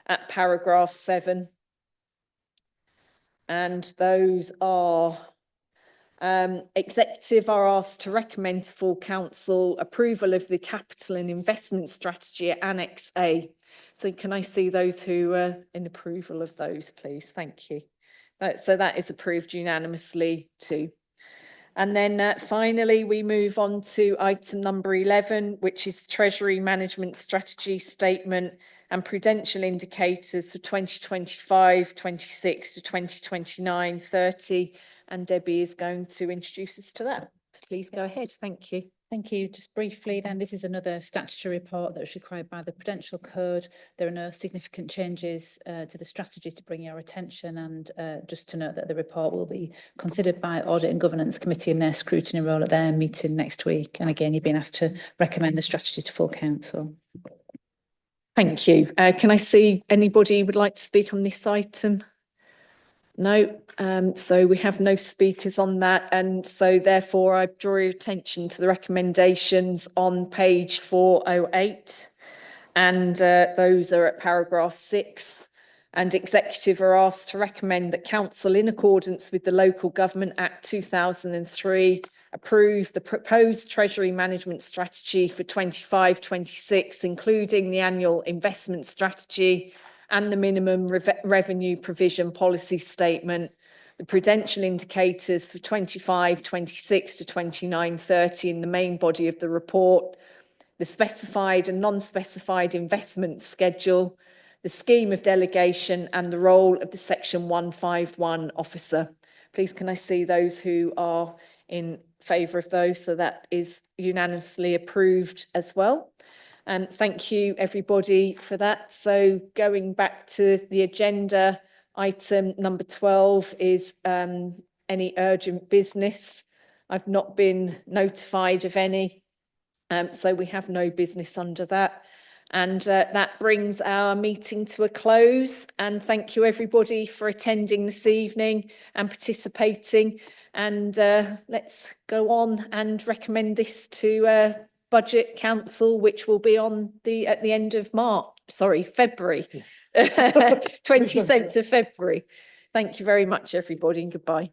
at paragraph 7. And those are executive are asked to recommend to full council approval of the capital and investment strategy at Annex A. So can I see those who are in approval of those, please? Thank you. So that is approved unanimously too. And then finally, we move on to item number 11, which is the Treasury Management Strategy Statement and Prudential Indicators for 2025, 26 to 2029, 30. And Debbie is going to introduce us to that. So please go ahead. Thank you. Thank you. Just briefly then, this is another statutory report that is required by the Prudential Code. There are no significant changes to the strategy to bring your attention, and just to note that the report will be considered by Audit and Governance Committee in their scrutiny role at their meeting next week. And again, you've been asked to recommend the strategy to full council. Thank you. Can I see anybody who would like to speak on this item? No, so we have no speakers on that, and so therefore I draw your attention to the recommendations on page 408, and those are at paragraph 6. And executive are asked to recommend that council, in accordance with the Local Government Act 2003, approve the proposed Treasury Management Strategy for 25-26, including the annual investment strategy and the minimum revenue provision policy statement, the prudential indicators for 25-26 to 29-30 in the main body of the report, the specified and non-specified investment schedule, the scheme of delegation and the role of the Section 151 officer. Please, can I see those who are in favour of those? So that is unanimously approved as well. And thank you everybody for that. So going back to the agenda, item number 12 is any urgent business. I've not been notified of any, so we have no business under that. And that brings our meeting to a close. And thank you everybody for attending this evening and participating. And let's go on and recommend this to Budget Council, which will be on at the end of February, 27th of February. Thank you very much, everybody, and goodbye.